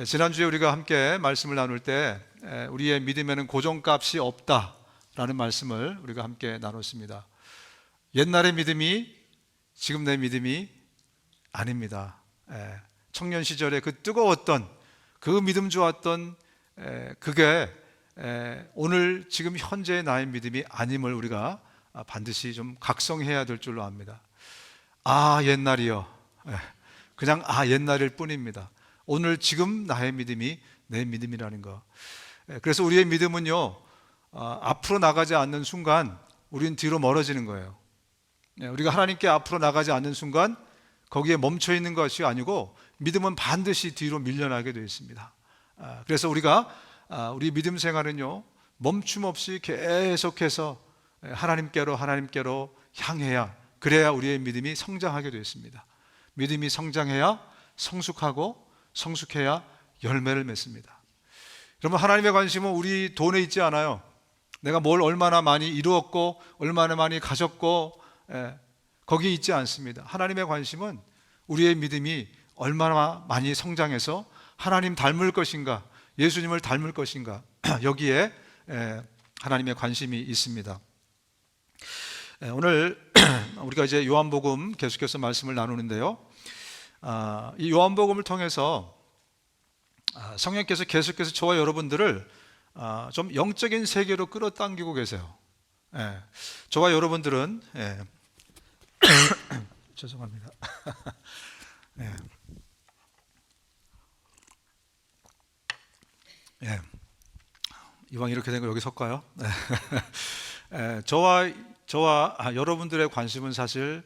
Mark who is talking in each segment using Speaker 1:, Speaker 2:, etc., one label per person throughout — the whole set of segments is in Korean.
Speaker 1: 지난주에 우리가 함께 말씀을 나눌 때 우리의 믿음에는 고정값이 없다라는 말씀을 우리가 함께 나눴습니다. 옛날의 믿음이 지금 내 믿음이 아닙니다. 청년 시절에 그 뜨거웠던 그 믿음 좋았던 그게 오늘 지금 현재의 나의 믿음이 아님을 우리가 반드시 좀 각성해야 될 줄로 압니다. 옛날이요. 그냥 옛날일 뿐입니다. 오늘 지금 나의 믿음이 내 믿음이라는 거. 그래서 우리의 믿음은요, 앞으로 나가지 않는 순간 우리는 뒤로 멀어지는 거예요. 우리가 하나님께 앞으로 나가지 않는 순간 거기에 멈춰 있는 것이 아니고 믿음은 반드시 뒤로 밀려나게 되어 있습니다. 그래서 우리가 우리 믿음 생활은요, 멈춤 없이 계속해서 하나님께로 향해야, 그래야 우리의 믿음이 성장하게 되어 있습니다. 믿음이 성장해야 성숙하고 성숙해야 열매를 맺습니다. 여러분, 하나님의 관심은 우리 돈에 있지 않아요. 내가 뭘 얼마나 많이 이루었고 얼마나 많이 가졌고 거기에 있지 않습니다. 하나님의 관심은 우리의 믿음이 얼마나 많이 성장해서 하나님 닮을 것인가, 예수님을 닮을 것인가, 여기에 하나님의 관심이 있습니다. 오늘 우리가 이제 요한복음 계속해서 말씀을 나누는데요, 이 요한복음을 통해서 성령께서 계속해서 저와 여러분들을 좀 영적인 세계로 끌어당기고 계세요. 저와 여러분들은 죄송합니다. 이왕 이렇게 된 거 여기 섞어요. 저와 여러분들의 관심은 사실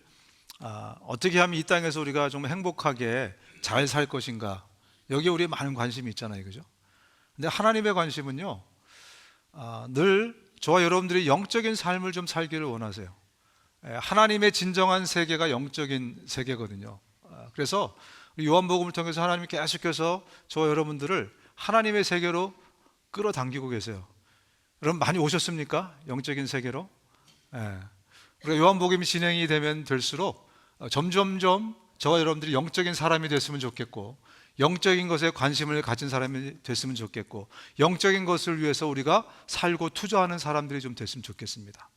Speaker 1: 어떻게 하면 이 땅에서 우리가 좀 행복하게 잘 살 것인가, 여기에 우리의 많은 관심이 있잖아요, 그죠? 근데 하나님의 관심은요, 늘 저와 여러분들이 영적인 삶을 좀 살기를 원하세요. 하나님의 진정한 세계가 영적인 세계거든요. 그래서 요한복음을 통해서 하나님이 계속해서 저와 여러분들을 하나님의 세계로 끌어당기고 계세요. 여러분, 많이 오셨습니까? 영적인 세계로? 우리가 요한복음이 진행이 되면 될수록 점점점 저와 여러분들이 영적인 사람이 됐으면 좋겠고, 영적인 것에 관심을 가진 사람이 됐으면 좋겠고, 영적인 것을 위해서 우리가 살고 투자하는 사람들이 좀 됐으면 좋겠습니다.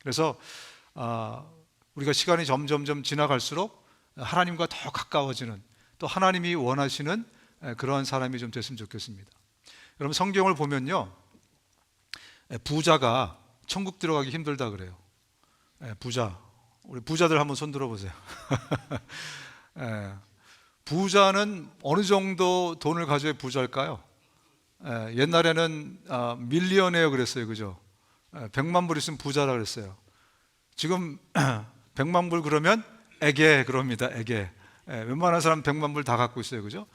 Speaker 1: 그래서 우리가 시간이 점점점 지나갈수록 하나님과 더 가까워지는, 또 하나님이 원하시는 그러한 사람이 좀 됐으면 좋겠습니다. 여러분, 성경을 보면요, 부자가 천국 들어가기 힘들다 그래요. 우리 부자들 한번 손 들어보세요. 부자는 어느 정도 돈을 가져야 부자일까요? 옛날에는 밀리언웨어 그랬어요, 그죠? 100만 불 있으면 부자라 그랬어요. 지금 100만 불 그러면 애게 그럽니다. 애게. 웬만한 사람 100만 불 다 갖고 있어요, 그죠?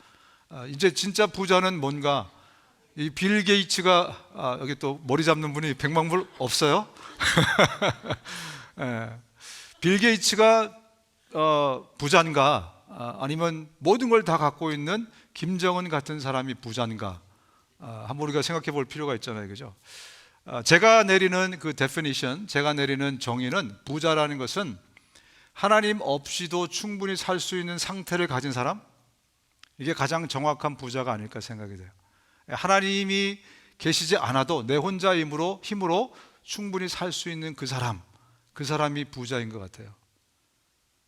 Speaker 1: 이제 진짜 부자는 뭔가, 이 빌 게이츠가 여기 또 머리 잡는 분이 100만 불 없어요? 빌 게이츠가 부자인가, 아니면 모든 걸 다 갖고 있는 김정은 같은 사람이 부자인가, 한번 우리가 생각해 볼 필요가 있잖아요, 그죠? 제가 내리는 그 definition, 제가 내리는 정의는, 부자라는 것은 하나님 없이도 충분히 살 수 있는 상태를 가진 사람, 이게 가장 정확한 부자가 아닐까 생각이 돼요. 하나님이 계시지 않아도 내 혼자 힘으로 충분히 살 수 있는 그 사람이 부자인 것 같아요.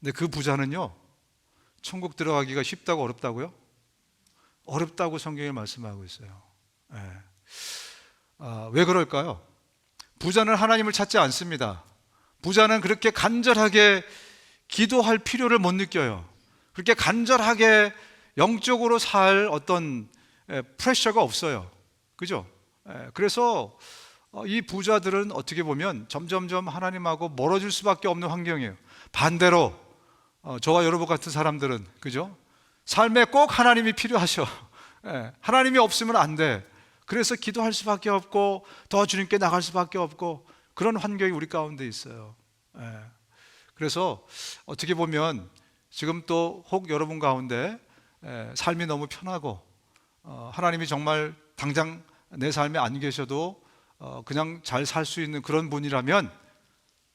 Speaker 1: 근데 그 부자는요, 천국 들어가기가 쉽다고 어렵다고요? 어렵다고 성경이 말씀하고 있어요. 왜 그럴까요? 부자는 하나님을 찾지 않습니다. 부자는 그렇게 간절하게 기도할 필요를 못 느껴요. 그렇게 간절하게 영적으로 살 어떤 프레셔가 없어요, 그죠? 그래서 이 부자들은 어떻게 보면 점점점 하나님하고 멀어질 수밖에 없는 환경이에요. 반대로 저와 여러분 같은 사람들은, 그죠? 삶에 꼭 하나님이 필요하셔. 하나님이 없으면 안 돼. 그래서 기도할 수밖에 없고, 더 주님께 나갈 수밖에 없고, 그런 환경이 우리 가운데 있어요. 그래서 어떻게 보면 지금 또 혹 여러분 가운데 삶이 너무 편하고, 하나님이 정말 당장 내 삶에 안 계셔도 그냥 잘 살 수 있는 그런 분이라면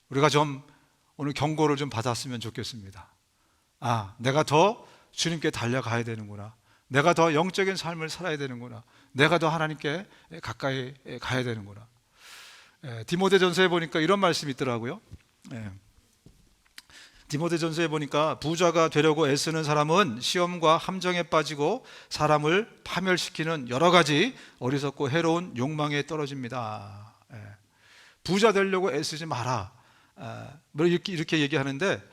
Speaker 1: 우리가 좀 오늘 경고를 좀 받았으면 좋겠습니다. 내가 더 주님께 달려가야 되는구나. 내가 더 영적인 삶을 살아야 되는구나. 내가 더 하나님께 가까이 가야 되는구나. 디모데전서에 보니까 이런 말씀이 있더라고요. 디모데전서에 보니까 부자가 되려고 애쓰는 사람은 시험과 함정에 빠지고 사람을 파멸시키는 여러 가지 어리석고 해로운 욕망에 떨어집니다. 부자 되려고 애쓰지 마라. 뭐 이렇게 얘기하는데,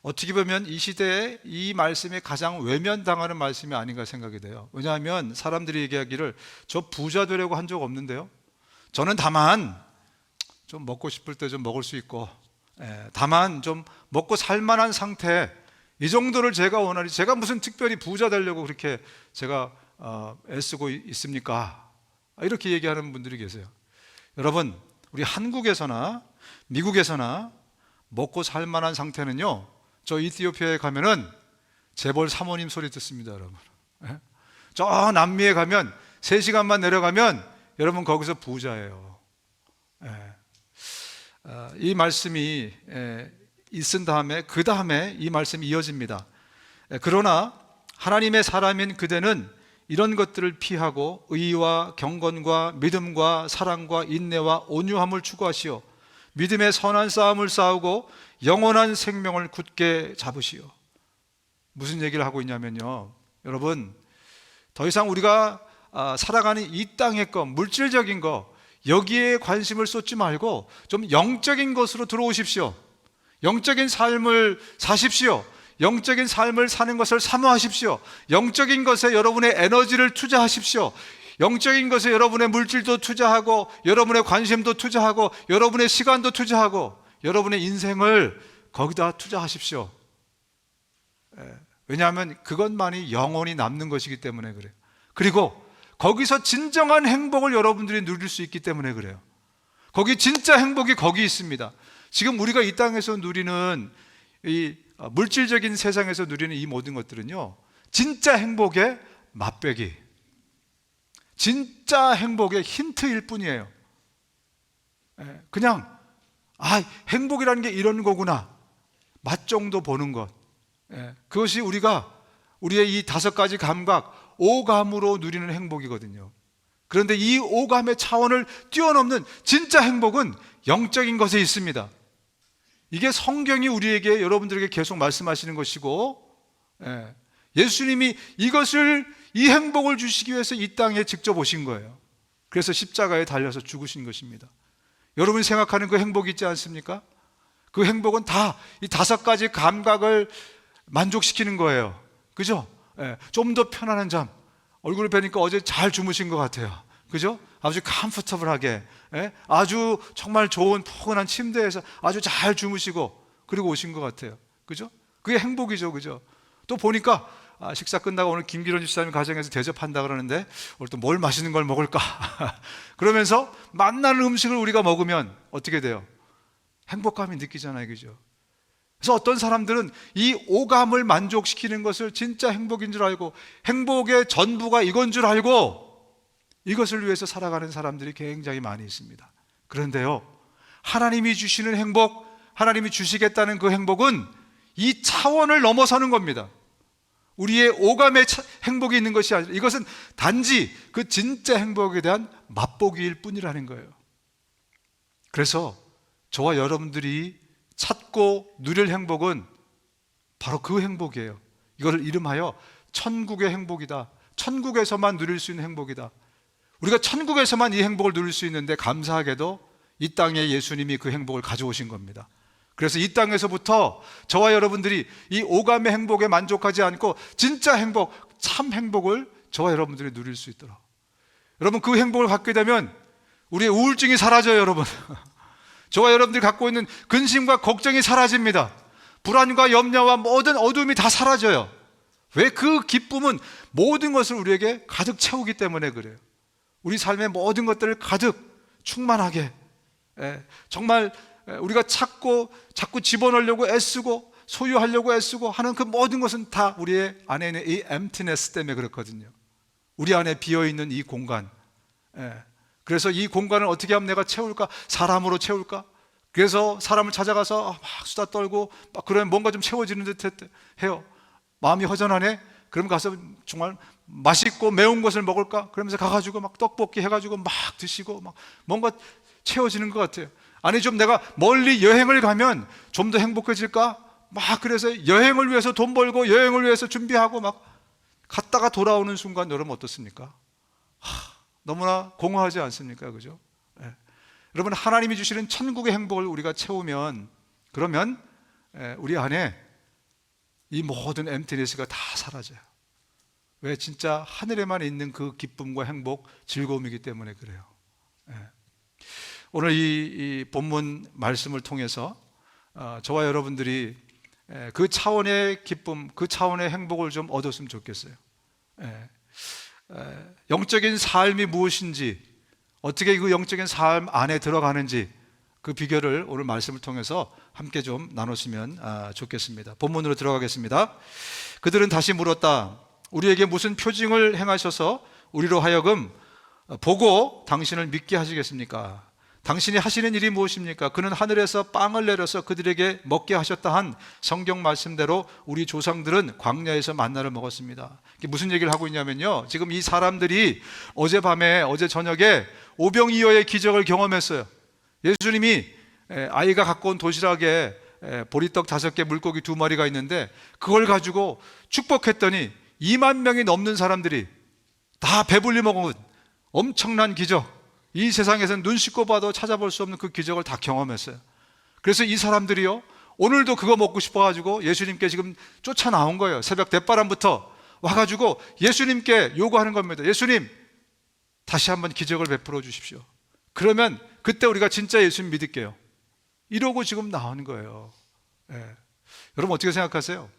Speaker 1: 어떻게 보면 이 시대에 이 말씀이 가장 외면당하는 말씀이 아닌가 생각이 돼요. 왜냐하면 사람들이 얘기하기를 저 부자 되려고 한 적 없는데요, 저는 다만 좀 먹고 싶을 때 좀 먹을 수 있고, 다만 좀 먹고 살만한 상태, 이 정도를 제가 원하니 제가 무슨 특별히 부자 되려고 그렇게 제가 애쓰고 있습니까? 이렇게 얘기하는 분들이 계세요. 여러분, 우리 한국에서나 미국에서나 먹고 살만한 상태는요, 저 이티오피아에 가면은 재벌 사모님 소리 듣습니다, 여러분. 저 남미에 가면 3시간만 내려가면 여러분 거기서 부자예요. 이 말씀이 있은 다음에 그 다음에 이 말씀이 이어집니다. 그러나 하나님의 사람인 그대는 이런 것들을 피하고 의와 경건과 믿음과 사랑과 인내와 온유함을 추구하시오. 믿음의 선한 싸움을 싸우고 영원한 생명을 굳게 잡으시오. 무슨 얘기를 하고 있냐면요, 여러분, 더 이상 우리가 살아가는 이 땅의 것, 물질적인 것, 여기에 관심을 쏟지 말고 좀 영적인 것으로 들어오십시오. 영적인 삶을 사십시오. 영적인 삶을 사는 것을 사모하십시오. 영적인 것에 여러분의 에너지를 투자하십시오. 영적인 것에 여러분의 물질도 투자하고, 여러분의 관심도 투자하고, 여러분의 시간도 투자하고, 여러분의 인생을 거기다 투자하십시오. 왜냐하면 그것만이 영원히 남는 것이기 때문에 그래요. 그리고 거기서 진정한 행복을 여러분들이 누릴 수 있기 때문에 그래요. 거기 진짜 행복이 거기 있습니다. 지금 우리가 이 땅에서 누리는 이 물질적인 세상에서 누리는 이 모든 것들은요, 진짜 행복의 맛배기, 진짜 행복의 힌트일 뿐이에요. 그냥 행복이라는 게 이런 거구나, 맛 정도 보는 것, 그것이 우리의 이 5가지 감각, 오감으로 누리는 행복이거든요. 그런데 이 오감의 차원을 뛰어넘는 진짜 행복은 영적인 것에 있습니다. 이게 성경이 우리에게, 여러분들에게 계속 말씀하시는 것이고, 예수님이 이 행복을 주시기 위해서 이 땅에 직접 오신 거예요. 그래서 십자가에 달려서 죽으신 것입니다. 여러분이 생각하는 그 행복이 있지 않습니까? 그 행복은 다 이 5가지 감각을 만족시키는 거예요. 그죠? 좀 더 편안한 잠, 얼굴을 뵈니까 어제 잘 주무신 것 같아요. 그죠? 아주 컴포터블하게, 아주 정말 좋은 포근한 침대에서 아주 잘 주무시고, 그리고 오신 것 같아요. 그죠? 그게 행복이죠. 그죠? 또 보니까 식사 끝나고 오늘 김기론 집사님 가정에서 대접한다 그러는데 오늘 또 뭘 맛있는 걸 먹을까? 그러면서 맛나는 음식을 우리가 먹으면 어떻게 돼요? 행복감이 느끼잖아요. 그죠? 그래서 어떤 사람들은 이 오감을 만족시키는 것을 진짜 행복인 줄 알고, 행복의 전부가 이건 줄 알고 이것을 위해서 살아가는 사람들이 굉장히 많이 있습니다. 그런데요, 하나님이 주시는 행복, 하나님이 주시겠다는 그 행복은 이 차원을 넘어서는 겁니다. 우리의 오감의 행복이 있는 것이 아니라 이것은 단지 그 진짜 행복에 대한 맛보기일 뿐이라는 거예요. 그래서 저와 여러분들이 찾고 누릴 행복은 바로 그 행복이에요. 이것을 이름하여 천국의 행복이다. 천국에서만 누릴 수 있는 행복이다. 우리가 천국에서만 이 행복을 누릴 수 있는데, 감사하게도 이 땅에 예수님이 그 행복을 가져오신 겁니다. 그래서 이 땅에서부터 저와 여러분들이 이 오감의 행복에 만족하지 않고 진짜 행복, 참 행복을 저와 여러분들이 누릴 수 있도록, 여러분, 그 행복을 갖게 되면 우리의 우울증이 사라져요. 여러분, 저와 여러분들이 갖고 있는 근심과 걱정이 사라집니다. 불안과 염려와 모든 어두움이 다 사라져요. 왜? 그 기쁨은 모든 것을 우리에게 가득 채우기 때문에 그래요. 우리 삶의 모든 것들을 가득 충만하게, 정말 우리가 찾고 자꾸 집어넣으려고 애쓰고 소유하려고 애쓰고 하는 그 모든 것은 다 우리의 안에 있는 이 emptiness 때문에 그렇거든요. 우리 안에 비어있는 이 공간, 그래서 이 공간을 어떻게 하면 내가 채울까? 사람으로 채울까? 그래서 사람을 찾아가서 막 수다 떨고 막 그러면 뭔가 좀 채워지는 듯 해요. 마음이 허전하네? 그럼 가서 정말 맛있고 매운 것을 먹을까? 그러면서 가가지고 막 떡볶이 해가지고 막 드시고 막 뭔가 채워지는 것 같아요. 아니 좀 내가 멀리 여행을 가면 좀 더 행복해질까? 막 그래서 여행을 위해서 돈 벌고 여행을 위해서 준비하고 막 갔다가 돌아오는 순간 여러분 어떻습니까? 너무나 공허하지 않습니까? 그죠? 예. 여러분 하나님이 주시는 천국의 행복을 우리가 채우면 그러면 우리 안에 이 모든 엠티니스가 다 사라져요. 왜? 진짜 하늘에만 있는 그 기쁨과 행복, 즐거움이기 때문에 그래요. 예. 오늘 이 본문 말씀을 통해서 저와 여러분들이 그 차원의 기쁨, 그 차원의 행복을 좀 얻었으면 좋겠어요. 영적인 삶이 무엇인지, 어떻게 그 영적인 삶 안에 들어가는지 그 비결을 오늘 말씀을 통해서 함께 좀 나눴으면 좋겠습니다. 본문으로 들어가겠습니다. 그들은 다시 물었다. 우리에게 무슨 표징을 행하셔서 우리로 하여금 보고 당신을 믿게 하시겠습니까? 당신이 하시는 일이 무엇입니까? 그는 하늘에서 빵을 내려서 그들에게 먹게 하셨다 한 성경 말씀대로 우리 조상들은 광야에서 만나를 먹었습니다. 이게 무슨 얘기를 하고 있냐면요, 지금 이 사람들이 어젯밤에 어제 저녁에 오병이어의 기적을 경험했어요. 예수님이 아이가 갖고 온 도시락에 보리떡 5개 물고기 2마리가 있는데 그걸 가지고 축복했더니 2만 명이 넘는 사람들이 다 배불리 먹은 엄청난 기적, 이 세상에서는 눈 씻고 봐도 찾아볼 수 없는 그 기적을 다 경험했어요. 그래서 이 사람들이요, 오늘도 그거 먹고 싶어가지고 예수님께 지금 쫓아 나온 거예요. 새벽 대바람부터 와가지고 예수님께 요구하는 겁니다. 예수님, 다시 한번 기적을 베풀어 주십시오. 그러면 그때 우리가 진짜 예수님 믿을게요. 이러고 지금 나온 거예요. 여러분 어떻게 생각하세요?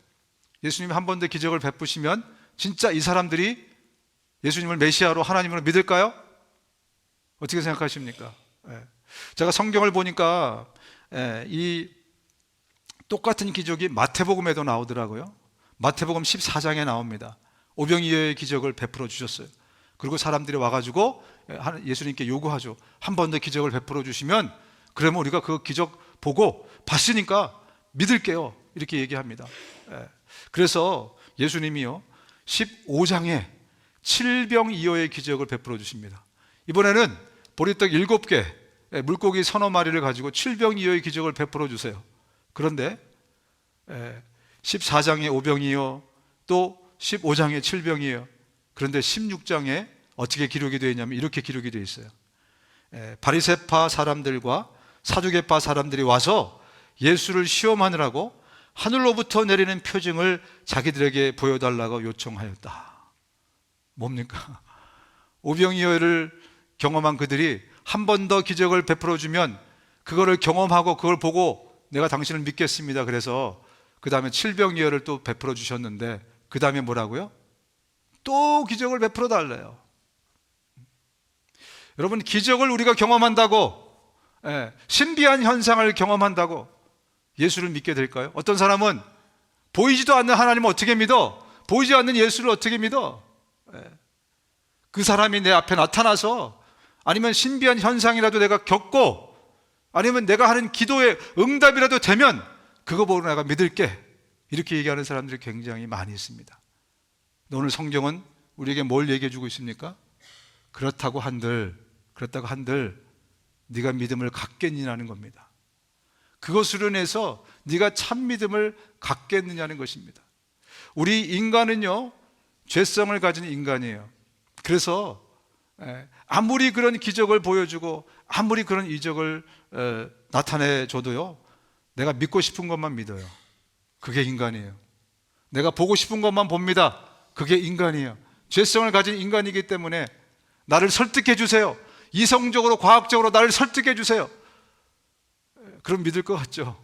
Speaker 1: 예수님이 한 번 더 기적을 베푸시면 진짜 이 사람들이 예수님을 메시아로 하나님으로 믿을까요? 어떻게 생각하십니까? 제가 성경을 보니까 이 똑같은 기적이 마태복음에도 나오더라고요. 마태복음 14장에 나옵니다. 오병이어의 기적을 베풀어 주셨어요. 그리고 사람들이 와가지고 예수님께 요구하죠. 한 번 더 기적을 베풀어 주시면 그러면 우리가 그 기적 보고 봤으니까 믿을게요. 이렇게 얘기합니다. 그래서 예수님이요 15장에 7병이어의 기적을 베풀어 주십니다. 이번에는 보리떡 7개, 물고기 3-4마리를 가지고 7병이어의 기적을 베풀어 주세요. 그런데 14장에 5병이어, 또 15장에 7병이에요. 그런데 16장에 어떻게 기록이 되어 있냐면 이렇게 기록이 되어 있어요. 바리새파 사람들과 사두개파 사람들이 와서 예수를 시험하느라고 하늘로부터 내리는 표징을 자기들에게 보여달라고 요청하였다. 뭡니까? 오병이어를 경험한 그들이 한 번 더 기적을 베풀어 주면 그거를 경험하고 그걸 보고 내가 당신을 믿겠습니다. 그래서 그 다음에 7병이어를 또 베풀어 주셨는데 그 다음에 뭐라고요? 또 기적을 베풀어 달래요. 여러분 기적을 우리가 경험한다고, 신비한 현상을 경험한다고 예수를 믿게 될까요? 어떤 사람은 보이지도 않는 하나님을 어떻게 믿어? 보이지 않는 예수를 어떻게 믿어? 그 사람이 내 앞에 나타나서 아니면 신비한 현상이라도 내가 겪고 아니면 내가 하는 기도의 응답이라도 되면 그거 보고 내가 믿을게, 이렇게 얘기하는 사람들이 굉장히 많이 있습니다. 오늘 성경은 우리에게 뭘 얘기해 주고 있습니까? 그렇다고 한들 네가 믿음을 갖겠느냐는 겁니다. 그것으로 인해서 네가 참 믿음을 갖겠느냐는 것입니다. 우리 인간은요 죄성을 가진 인간이에요. 그래서 아무리 그런 기적을 보여주고 아무리 그런 이적을 나타내줘도요 내가 믿고 싶은 것만 믿어요. 그게 인간이에요. 내가 보고 싶은 것만 봅니다. 그게 인간이에요. 죄성을 가진 인간이기 때문에 나를 설득해 주세요. 이성적으로 과학적으로 나를 설득해 주세요. 그럼 믿을 것 같죠?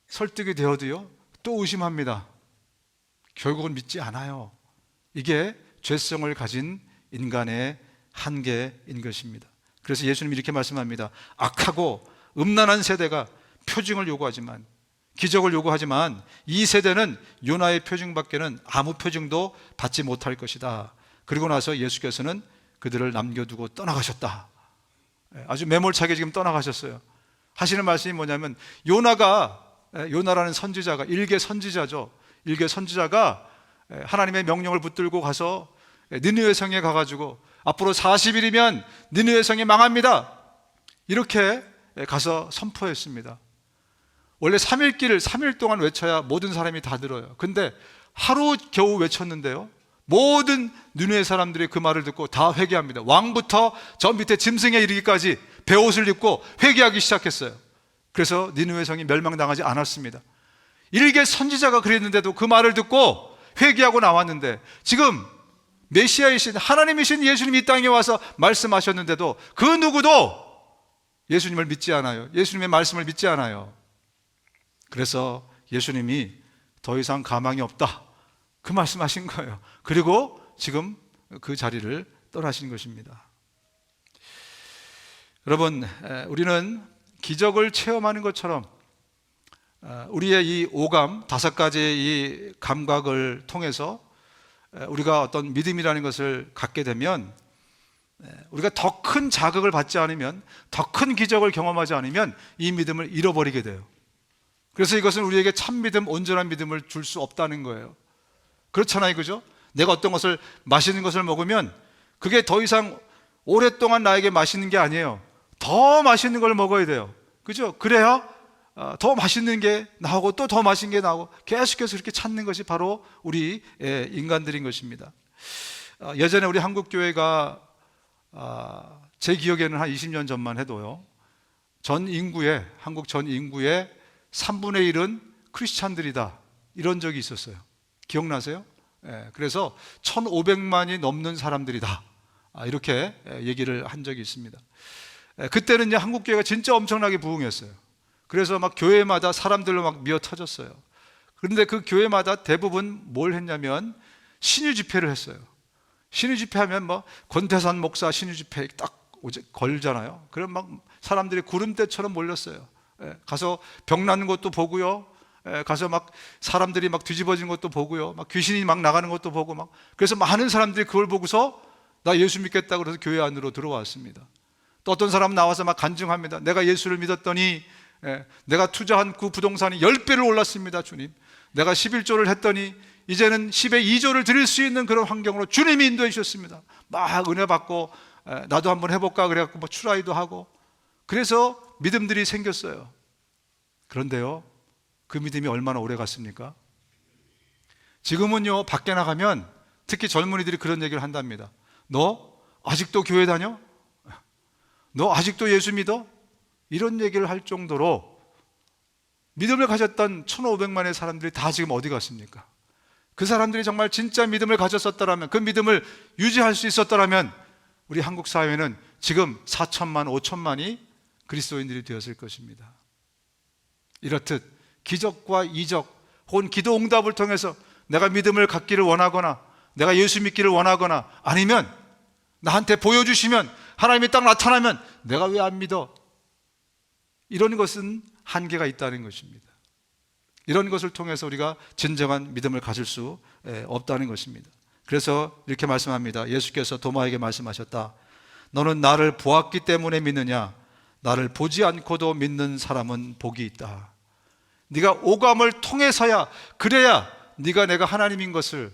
Speaker 1: 설득이 되어도요 또 의심합니다. 결국은 믿지 않아요. 이게 죄성을 가진 인간의 한계인 것입니다. 그래서 예수님이 이렇게 말씀합니다. 악하고 음란한 세대가 표징을 요구하지만, 기적을 요구하지만 이 세대는 요나의 표징밖에는 아무 표징도 받지 못할 것이다. 그리고 나서 예수께서는 그들을 남겨두고 떠나가셨다. 아주 매몰차게 지금 떠나가셨어요. 하시는 말씀이 뭐냐면 요나라는 선지자가 일개 선지자죠. 일개 선지자가 하나님의 명령을 붙들고 가서 니느웨 성에 가가지고 앞으로 40일이면 니느웨 성이 망합니다, 이렇게 가서 선포했습니다. 원래 3일 길을 3일 동안 외쳐야 모든 사람이 다 들어요. 근데 하루 겨우 외쳤는데요, 모든 니느웨 사람들이 그 말을 듣고 다 회개합니다. 왕부터 저 밑에 짐승에 이르기까지 베옷을 입고 회개하기 시작했어요. 그래서 니느웨 성이 멸망당하지 않았습니다. 일개 선지자가 그랬는데도 그 말을 듣고 회개하고 나왔는데, 지금 메시아이신 하나님이신 예수님이 이 땅에 와서 말씀하셨는데도 그 누구도 예수님을 믿지 않아요. 예수님의 말씀을 믿지 않아요. 그래서 예수님이 더 이상 가망이 없다, 그 말씀하신 거예요. 그리고 지금 그 자리를 떠나신 것입니다. 여러분, 우리는 기적을 체험하는 것처럼 우리의 이 오감, 5가지의 이 감각을 통해서 우리가 어떤 믿음이라는 것을 갖게 되면, 우리가 더 큰 자극을 받지 않으면, 더 큰 기적을 경험하지 않으면 이 믿음을 잃어버리게 돼요. 그래서 이것은 우리에게 참 믿음, 온전한 믿음을 줄 수 없다는 거예요. 그렇잖아요, 그죠? 내가 어떤 것을, 맛있는 것을 먹으면 그게 더 이상 오랫동안 나에게 맛있는 게 아니에요. 더 맛있는 걸 먹어야 돼요, 그죠? 그래야 더 맛있는 게 나오고 또 더 맛있는 게 나오고 계속해서 그렇게 찾는 것이 바로 우리 인간들인 것입니다. 예전에 우리 한국교회가 제 기억에는 한 20년 전만 해도요, 한국 전 인구의 3분의 1은 크리스찬들이다, 이런 적이 있었어요. 기억나세요? 그래서 1,500만이 넘는 사람들이다, 이렇게 얘기를 한 적이 있습니다. 그때는 한국교회가 진짜 엄청나게 부흥했어요. 그래서 막 교회마다 사람들로 막 미어 터졌어요. 그런데 그 교회마다 대부분 뭘 했냐면 신유 집회를 했어요. 신유 집회하면 뭐 권태산 목사 신유 집회 딱 걸잖아요. 그럼 막 사람들이 구름대처럼 몰렸어요. 가서 병 나는 것도 보고요, 가서 막 사람들이 막 뒤집어진 것도 보고요, 막 귀신이 막 나가는 것도 보고, 막 그래서 많은 사람들이 그걸 보고서 나 예수 믿겠다 그래서 교회 안으로 들어왔습니다. 또 어떤 사람은 나와서 막 간증합니다. 내가 예수를 믿었더니 내가 투자한 그 부동산이 10배를 올랐습니다, 주님. 내가 11조를 했더니 이제는 10의 2조를 드릴 수 있는 그런 환경으로 주님이 인도해 주셨습니다. 막 은혜 받고 나도 한번 해볼까 그래갖고 뭐 추라이도 하고, 그래서 믿음들이 생겼어요. 그런데요, 그 믿음이 얼마나 오래 갔습니까? 지금은요, 밖에 나가면 특히 젊은이들이 그런 얘기를 한답니다. 너 아직도 교회 다녀? 너 아직도 예수 믿어? 이런 얘기를 할 정도로 믿음을 가졌던 1,500만의 사람들이 다 지금 어디 갔습니까? 그 사람들이 정말 진짜 믿음을 가졌었더라면, 그 믿음을 유지할 수 있었더라면 우리 한국 사회는 지금 4천만, 5천만이 그리스도인들이 되었을 것입니다. 이렇듯 기적과 이적 혹은 기도 응답을 통해서 내가 믿음을 갖기를 원하거나, 내가 예수 믿기를 원하거나, 아니면 나한테 보여주시면, 하나님이 딱 나타나면 내가 왜 안 믿어? 이런 것은 한계가 있다는 것입니다. 이런 것을 통해서 우리가 진정한 믿음을 가질 수 없다는 것입니다. 그래서 이렇게 말씀합니다. 예수께서 도마에게 말씀하셨다. 너는 나를 보았기 때문에 믿느냐? 나를 보지 않고도 믿는 사람은 복이 있다. 네가 오감을 통해서야, 그래야 네가 내가 하나님인 것을,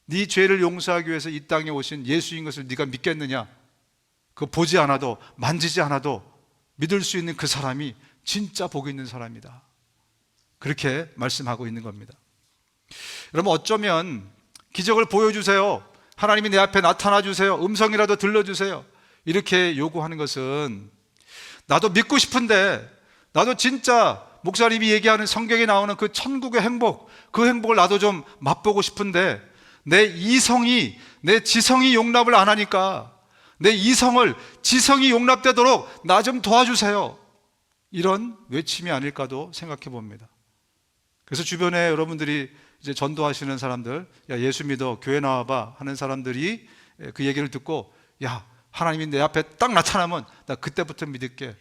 Speaker 1: 네 죄를 용서하기 위해서 이 땅에 오신 예수인 것을 네가 믿겠느냐? 그 보지 않아도, 만지지 않아도 믿을 수 있는 그 사람이 진짜 복 있는 사람이다. 그렇게 말씀하고 있는 겁니다. 여러분, 어쩌면 기적을 보여주세요, 하나님이 내 앞에 나타나 주세요, 음성이라도 들려주세요, 이렇게 요구하는 것은, 나도 믿고 싶은데, 나도 진짜 목사님이 얘기하는 성경에 나오는 그 천국의 행복, 그 행복을 나도 좀 맛보고 싶은데 내 이성이, 내 지성이 용납을 안 하니까 내 이성을, 지성이 용납되도록 나 좀 도와주세요, 이런 외침이 아닐까도 생각해 봅니다. 그래서 주변에 여러분들이 이제 전도하시는 사람들, 야 예수 믿어, 교회 나와봐 하는 사람들이 그 얘기를 듣고, 야 하나님이 내 앞에 딱 나타나면 나 그때부터 믿을게,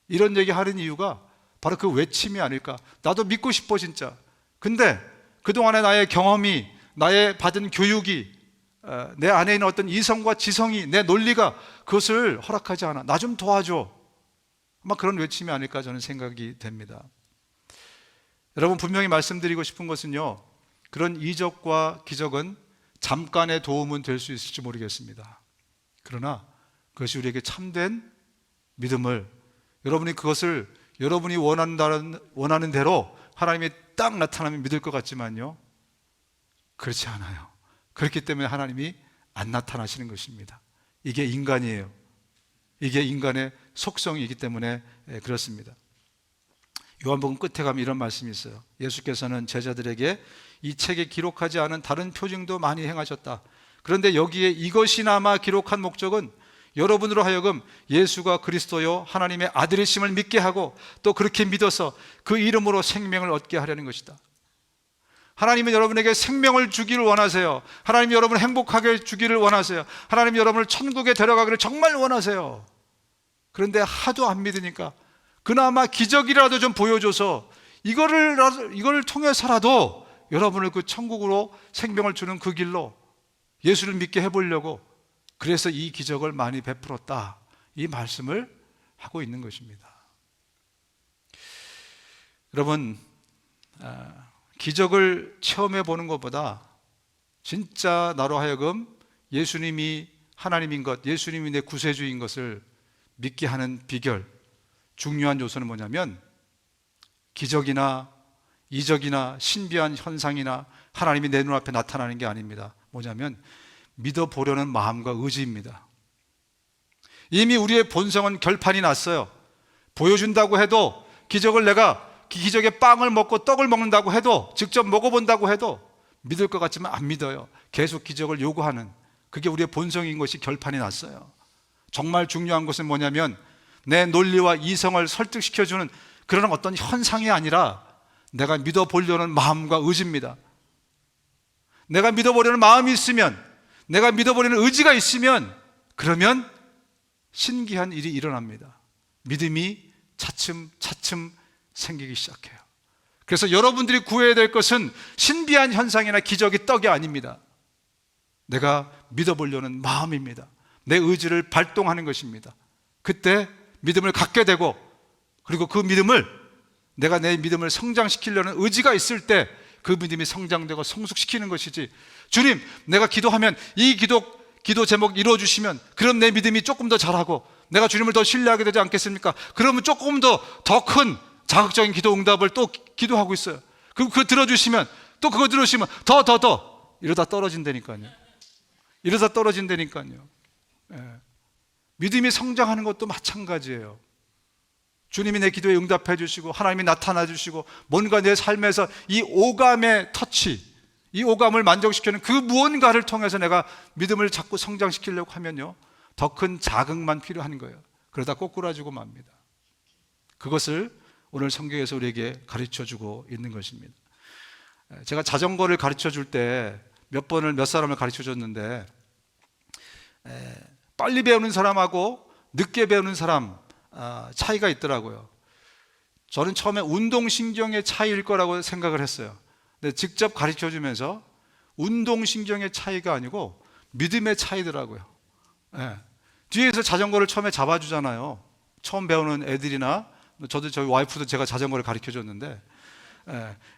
Speaker 1: 이런 얘기 하는 이유가 바로 그 외침이 아닐까. 나도 믿고 싶어 진짜. 근데 그동안의 나의 경험이, 나의 받은 교육이, 내 안에 있는 어떤 이성과 지성이, 내 논리가 그것을 허락하지 않아. 나 좀 도와줘. 아마 그런 외침이 아닐까 저는 생각이 됩니다. 여러분, 분명히 말씀드리고 싶은 것은요, 그런 이적과 기적은 잠깐의 도움은 될 수 있을지 모르겠습니다. 그러나 그것이 우리에게 참된 믿음을, 여러분이 그것을 여러분이 원하는 대로 하나님이 딱 나타나면 믿을 것 같지만요, 그렇지 않아요. 그렇기 때문에 하나님이 안 나타나시는 것입니다. 이게 인간이에요. 이게 인간의 속성이기 때문에 그렇습니다. 요한복음 끝에 가면 이런 말씀이 있어요. 예수께서는 제자들에게 이 책에 기록하지 않은 다른 표징도 많이 행하셨다. 그런데 여기에 이것이나마 기록한 목적은 여러분으로 하여금 예수가 그리스도요 하나님의 아들이심을 믿게 하고 또 그렇게 믿어서 그 이름으로 생명을 얻게 하려는 것이다. 하나님은 여러분에게 생명을 주기를 원하세요. 하나님이 여러분을 행복하게 주기를 원하세요. 하나님이 여러분을 천국에 데려가기를 정말 원하세요. 그런데 하도 안 믿으니까 그나마 기적이라도 좀 보여줘서 이거를 통해서라도 여러분을 그 천국으로 생명을 주는 그 길로 예수를 믿게 해보려고, 그래서 이 기적을 많이 베풀었다, 이 말씀을 하고 있는 것입니다. 여러분, 기적을 체험해 보는 것보다 진짜 나로 하여금 예수님이 하나님인 것, 예수님이 내 구세주인 것을 믿게 하는 비결, 중요한 요소는 뭐냐면 기적이나 이적이나 신비한 현상이나 하나님이 내 눈앞에 나타나는 게 아닙니다. 뭐냐면 믿어보려는 마음과 의지입니다. 이미 우리의 본성은 결판이 났어요. 보여준다고 해도, 기적을 내가 기적의 빵을 먹고 떡을 먹는다고 해도, 직접 먹어본다고 해도 믿을 것 같지만 안 믿어요. 계속 기적을 요구하는, 그게 우리의 본성인 것이 결판이 났어요. 정말 중요한 것은 뭐냐면 내 논리와 이성을 설득시켜주는 그런 어떤 현상이 아니라 내가 믿어보려는 마음과 의지입니다. 내가 믿어보려는 마음이 있으면, 내가 믿어보려는 의지가 있으면, 그러면 신기한 일이 일어납니다. 믿음이 차츰차츰 생기기 시작해요. 그래서 여러분들이 구해야 될 것은 신비한 현상이나 기적이 떡이 아닙니다. 내가 믿어보려는 마음입니다. 내 의지를 발동하는 것입니다. 그때 믿음을 갖게 되고, 그리고 그 믿음을, 내가 내 믿음을 성장시키려는 의지가 있을 때 그 믿음이 성장되고 성숙시키는 것이지, 주님 내가 기도하면 이 기도 제목 이루어주시면 그럼 내 믿음이 조금 더 자라고 내가 주님을 더 신뢰하게 되지 않겠습니까? 그러면 조금 더 큰 자극적인 기도 응답을 또 기도하고 있어요. 그럼 그거 들어주시면, 또 그거 들어주시면 더 이러다 떨어진다니까요. 믿음이 성장하는 것도 마찬가지예요. 주님이 내 기도에 응답해 주시고 하나님이 나타나 주시고 뭔가 내 삶에서 이 오감의 터치, 이 오감을 만족시키는 그 무언가를 통해서 내가 믿음을 자꾸 성장시키려고 하면요, 더 큰 자극만 필요한 거예요. 그러다 꼬꾸라지고 맙니다. 그것을 오늘 성경에서 우리에게 가르쳐 주고 있는 것입니다. 제가 자전거를 가르쳐 줄 때 몇 사람을 가르쳐 줬는데, 빨리 배우는 사람하고 늦게 배우는 사람 차이가 있더라고요. 저는 처음에 운동신경의 차이일 거라고 생각을 했어요. 근데 직접 가르쳐 주면서 운동신경의 차이가 아니고 믿음의 차이더라고요. 뒤에서 자전거를 처음에 잡아주잖아요. 처음 배우는 애들이나, 저도 저희 와이프도 제가 자전거를 가르쳐 줬는데,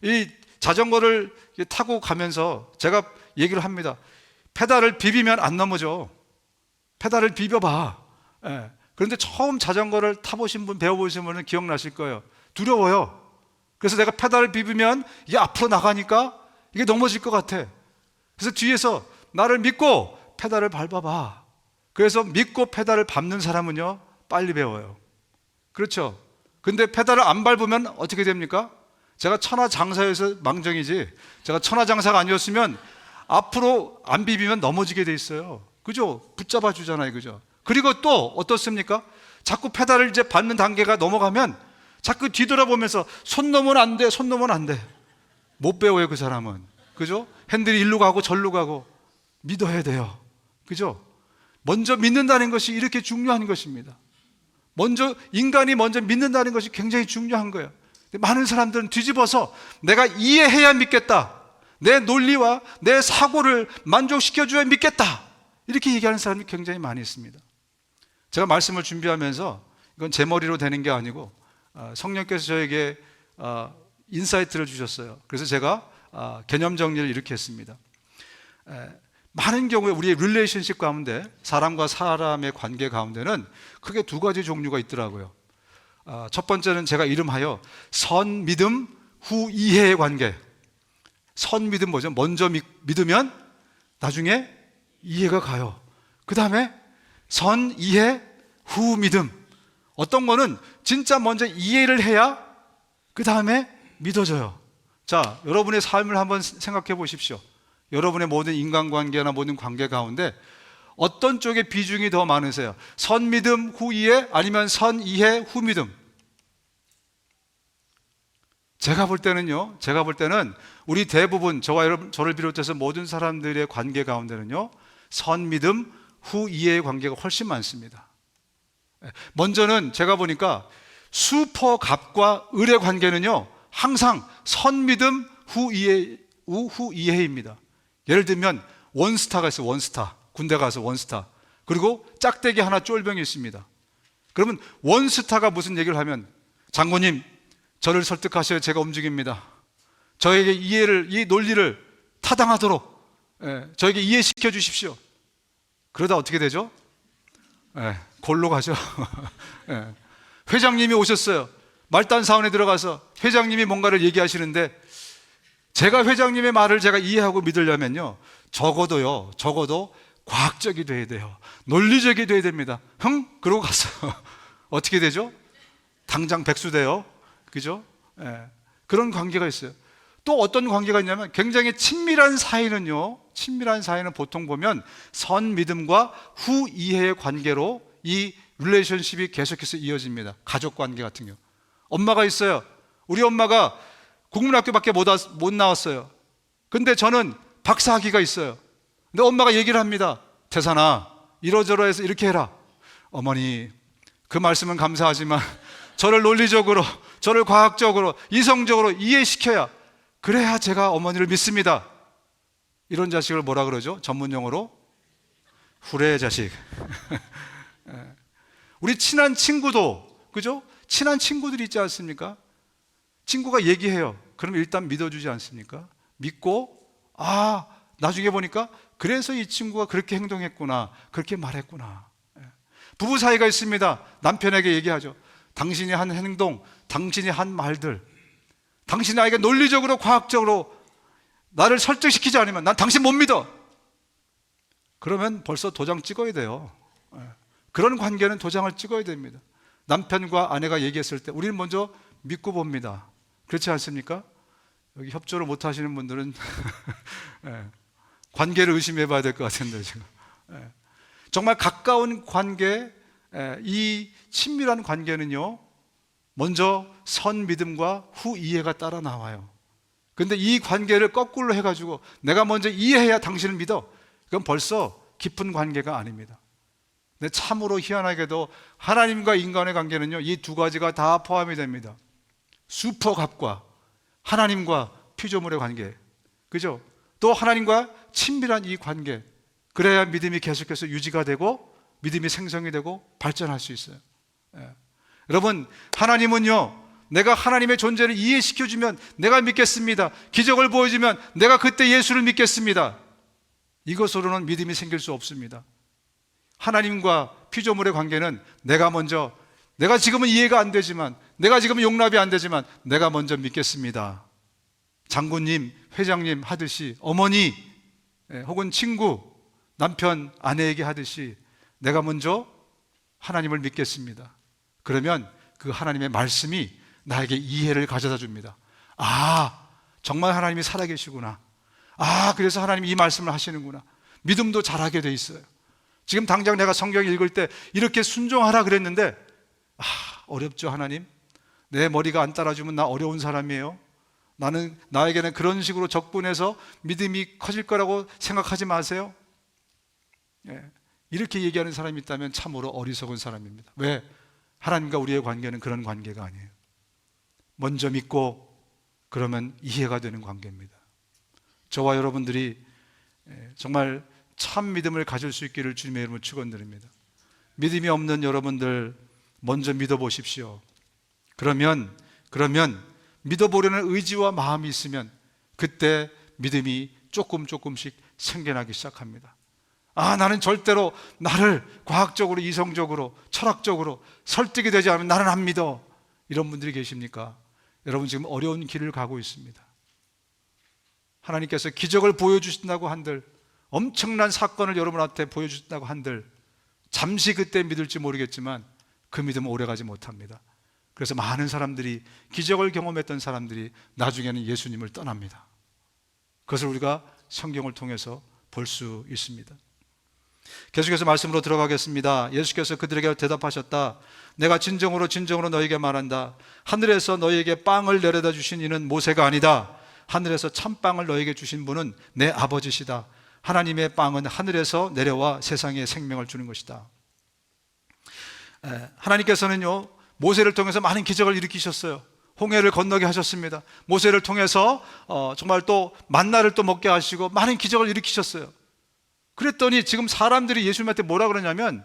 Speaker 1: 이 자전거를 타고 가면서 제가 얘기를 합니다. 페달을 비비면 안 넘어져. 페달을 비벼봐. 그런데 처음 자전거를 타보신 분, 배워보신 분은 기억나실 거예요. 두려워요. 그래서 내가 페달을 비비면 이게 앞으로 나가니까 이게 넘어질 것 같아. 그래서 뒤에서 나를 믿고 페달을 밟아봐. 그래서 믿고 페달을 밟는 사람은요, 빨리 배워요. 그렇죠? 근데 페달을 안 밟으면 어떻게 됩니까? 제가 천하장사여서 망정이지, 제가 천하장사가 아니었으면 앞으로 안 비비면 넘어지게 돼 있어요. 그죠? 붙잡아 주잖아요. 그죠? 그리고 또 어떻습니까? 자꾸 페달을 이제 밟는 단계가 넘어가면 자꾸 뒤돌아보면서 손 놓으면 안 돼, 손 놓으면 안 돼. 못 배워요, 그 사람은. 그죠? 핸들이 일로 가고 절로 가고. 믿어야 돼요. 그죠? 먼저 믿는다는 것이 이렇게 중요한 것입니다. 인간이 먼저 믿는다는 것이 굉장히 중요한 거예요. 많은 사람들은 뒤집어서 내가 이해해야 믿겠다, 내 논리와 내 사고를 만족시켜줘야 믿겠다, 이렇게 얘기하는 사람이 굉장히 많이 있습니다. 제가 말씀을 준비하면서, 이건 제 머리로 되는 게 아니고 성령께서 저에게 인사이트를 주셨어요. 그래서 제가 개념 정리를 이렇게 했습니다. 많은 경우에 우리의 릴레이션십 가운데, 사람과 사람의 관계 가운데는 크게 두 가지 종류가 있더라고요. 첫 번째는 제가 이름하여 선 믿음 후 이해의 관계. 선 믿음 뭐죠? 먼저 믿으면 나중에 이해가 가요. 그 다음에 선 이해 후 믿음. 어떤 거는 진짜 먼저 이해를 해야 그 다음에 믿어져요. 자, 여러분의 삶을 한번 생각해 보십시오. 여러분의 모든 인간관계나 모든 관계 가운데 어떤 쪽의 비중이 더 많으세요? 선 믿음 후 이해, 아니면 선 이해 후 믿음? 제가 볼 때는 우리 대부분, 저와 여러분, 저를 비롯해서 모든 사람들의 관계 가운데는요, 선 믿음 후 이해의 관계가 훨씬 많습니다. 먼저는 제가 보니까 슈퍼갑과 을의 관계는요, 항상 선 믿음 후 이해입니다. 예를 들면 원스타가 있어요. 원스타. 군대 가서 원스타. 그리고 짝대기 하나 쫄병이 있습니다. 그러면 원스타가 무슨 얘기를 하면, 장군님, 저를 설득하셔야 제가 움직입니다. 저에게 이 논리를 타당하도록 저에게 이해시켜 주십시오. 그러다 어떻게 되죠? 골로 가죠. 회장님이 오셨어요. 말단 사원에 들어가서 회장님이 뭔가를 얘기하시는데, 제가 회장님의 말을 제가 이해하고 믿으려면요, 적어도 과학적이 돼야 돼요. 논리적이 돼야 됩니다. 그러고 가서 어떻게 되죠? 당장 백수돼요. 그죠? 그런 관계가 있어요. 또 어떤 관계가 있냐면, 굉장히 친밀한 사이는 보통 보면 선 믿음과 후 이해의 관계로 이 릴레이션십이 계속해서 이어집니다. 가족 관계 같은 경우, 엄마가 있어요. 우리 엄마가 국문학교밖에 못 나왔어요. 근데 저는 박사학위가 있어요. 근데 엄마가 얘기를 합니다. 태산아, 이러저러해서 이렇게 해라. 어머니, 그 말씀은 감사하지만 저를 논리적으로, 저를 과학적으로, 이성적으로 이해시켜야, 그래야 제가 어머니를 믿습니다. 이런 자식을 뭐라 그러죠? 전문용어로 후레 자식. 우리 친한 친구도, 그죠? 친한 친구들이 있지 않습니까? 친구가 얘기해요. 그럼 일단 믿어주지 않습니까? 믿고, 나중에 보니까 그래서 이 친구가 그렇게 행동했구나, 그렇게 말했구나. 부부 사이가 있습니다. 남편에게 얘기하죠. 당신이 한 행동, 당신이 한 말들, 당신이 나에게 논리적으로, 과학적으로 나를 설득시키지 않으면 난 당신 못 믿어. 그러면 벌써 도장 찍어야 돼요. 그런 관계는 도장을 찍어야 됩니다. 남편과 아내가 얘기했을 때 우리는 먼저 믿고 봅니다. 그렇지 않습니까? 여기 협조를 못 하시는 분들은 관계를 의심해 봐야 될 것 같은데, 지금. 정말 가까운 관계, 이 친밀한 관계는요, 먼저 선 믿음과 후 이해가 따라 나와요. 근데 이 관계를 거꾸로 해가지고 내가 먼저 이해해야 당신을 믿어, 그건 벌써 깊은 관계가 아닙니다. 근데 참으로 희한하게도 하나님과 인간의 관계는요, 이 두 가지가 다 포함이 됩니다. 슈퍼갑과 하나님과 피조물의 관계, 그죠? 또 하나님과 친밀한 이 관계, 그래야 믿음이 계속해서 유지가 되고 믿음이 생성이 되고 발전할 수 있어요. 여러분, 하나님은요, 내가 하나님의 존재를 이해시켜주면 내가 믿겠습니다. 기적을 보여주면 내가 그때 예수를 믿겠습니다. 이것으로는 믿음이 생길 수 없습니다. 하나님과 피조물의 관계는 내가 지금은 이해가 안 되지만, 내가 지금은 용납이 안 되지만 내가 먼저 믿겠습니다. 장군님, 회장님 하듯이, 어머니 혹은 친구, 남편, 아내에게 하듯이 내가 먼저 하나님을 믿겠습니다. 그러면 그 하나님의 말씀이 나에게 이해를 가져다 줍니다. 정말 하나님이 살아계시구나. 그래서 하나님이 이 말씀을 하시는구나. 믿음도 잘하게 돼 있어요. 지금 당장 내가 성경 읽을 때 이렇게 순종하라 그랬는데, 어렵죠, 하나님? 내 머리가 안 따라주면 나 어려운 사람이에요. 나에게는 그런 식으로 접근해서 믿음이 커질 거라고 생각하지 마세요. 이렇게 얘기하는 사람이 있다면 참으로 어리석은 사람입니다. 왜? 하나님과 우리의 관계는 그런 관계가 아니에요. 먼저 믿고 그러면 이해가 되는 관계입니다. 저와 여러분들이 정말 참 믿음을 가질 수 있기를 주님의 이름으로 축원드립니다. 믿음이 없는 여러분들 먼저 믿어보십시오. 그러면 믿어보려는 의지와 마음이 있으면 그때 믿음이 조금씩 생겨나기 시작합니다. 나는 절대로 나를 과학적으로, 이성적으로, 철학적으로 설득이 되지 않으면 나는 안 믿어. 이런 분들이 계십니까? 여러분 지금 어려운 길을 가고 있습니다. 하나님께서 기적을 보여주신다고 한들, 엄청난 사건을 여러분한테 보여주신다고 한들 잠시 그때 믿을지 모르겠지만 그 믿음은 오래가지 못합니다. 그래서 많은 사람들이, 기적을 경험했던 사람들이 나중에는 예수님을 떠납니다. 그것을 우리가 성경을 통해서 볼 수 있습니다. 계속해서 말씀으로 들어가겠습니다. 예수께서 그들에게 대답하셨다. 내가 진정으로 너희에게 말한다. 하늘에서 너희에게 빵을 내려다 주신 이는 모세가 아니다. 하늘에서 참빵을 너희에게 주신 분은 내 아버지시다. 하나님의 빵은 하늘에서 내려와 세상에 생명을 주는 것이다. 하나님께서는요, 모세를 통해서 많은 기적을 일으키셨어요. 홍해를 건너게 하셨습니다. 모세를 통해서 정말 또 만나를 또 먹게 하시고 많은 기적을 일으키셨어요. 그랬더니 지금 사람들이 예수님한테 뭐라 그러냐면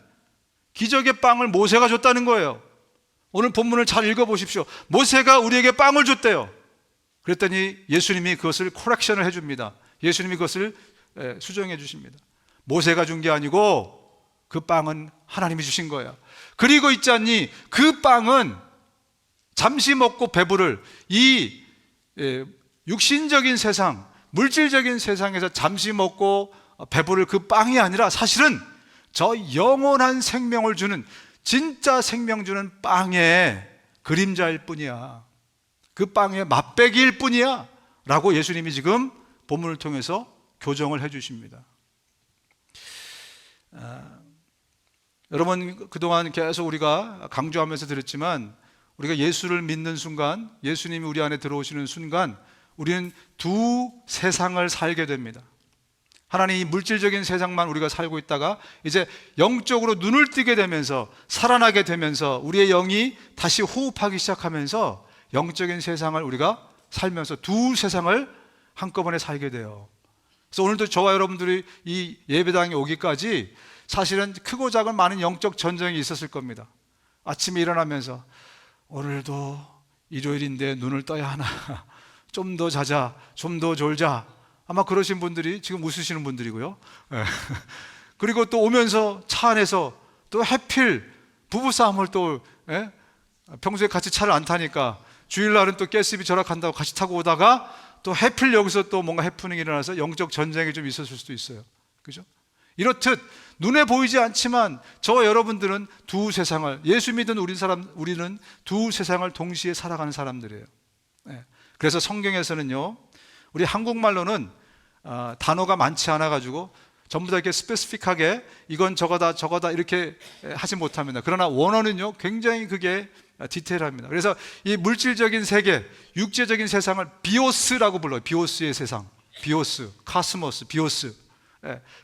Speaker 1: 기적의 빵을 모세가 줬다는 거예요. 오늘 본문을 잘 읽어보십시오. 모세가 우리에게 빵을 줬대요. 그랬더니 예수님이 그것을 코렉션을 해줍니다. 예수님이 그것을 수정해 주십니다. 모세가 준 게 아니고 그 빵은 하나님이 주신 거예요. 그리고 있지 않니? 그 빵은 잠시 먹고 배부를 이 육신적인 세상, 물질적인 세상에서 잠시 먹고 배부를 그 빵이 아니라 사실은 저 영원한 생명을 주는, 진짜 생명 주는 빵의 그림자일 뿐이야. 그 빵의 맛배기일 뿐이야 라고 예수님이 지금 본문을 통해서 교정을 해 주십니다. 여러분 그동안 계속 우리가 강조하면서 들었지만 우리가 예수를 믿는 순간, 예수님이 우리 안에 들어오시는 순간 우리는 두 세상을 살게 됩니다. 하나님 이 물질적인 세상만 우리가 살고 있다가 이제 영적으로 눈을 뜨게 되면서, 살아나게 되면서 우리의 영이 다시 호흡하기 시작하면서 영적인 세상을 우리가 살면서 두 세상을 한꺼번에 살게 돼요. 그래서 오늘도 저와 여러분들이 이 예배당에 오기까지 사실은 크고 작은 많은 영적 전쟁이 있었을 겁니다. 아침에 일어나면서 오늘도 일요일인데 눈을 떠야 하나, 좀 더 자자, 좀 더 졸자, 아마 그러신 분들이 지금 웃으시는 분들이고요. 그리고 또 오면서 차 안에서 또 하필 부부싸움을 또 평소에 같이 차를 안 타니까 주일날은 또 가스비 절약한다고 같이 타고 오다가 또 하필 여기서 또 뭔가 해프닝이 일어나서 영적 전쟁이 좀 있었을 수도 있어요. 그죠? 이렇듯 눈에 보이지 않지만 저와 여러분들은 두 세상을, 예수 믿은 우리는 두 세상을 동시에 살아가는 사람들이에요. 그래서 성경에서는요, 우리 한국말로는 단어가 많지 않아 가지고 전부 다 이렇게 스페시픽하게 이건 저거다 이렇게 하지 못합니다. 그러나 원어는요 굉장히 그게 디테일합니다. 그래서 이 물질적인 세계, 육체적인 세상을 비오스라고 불러요. 비오스의 세상, 비오스, 카스모스, 비오스.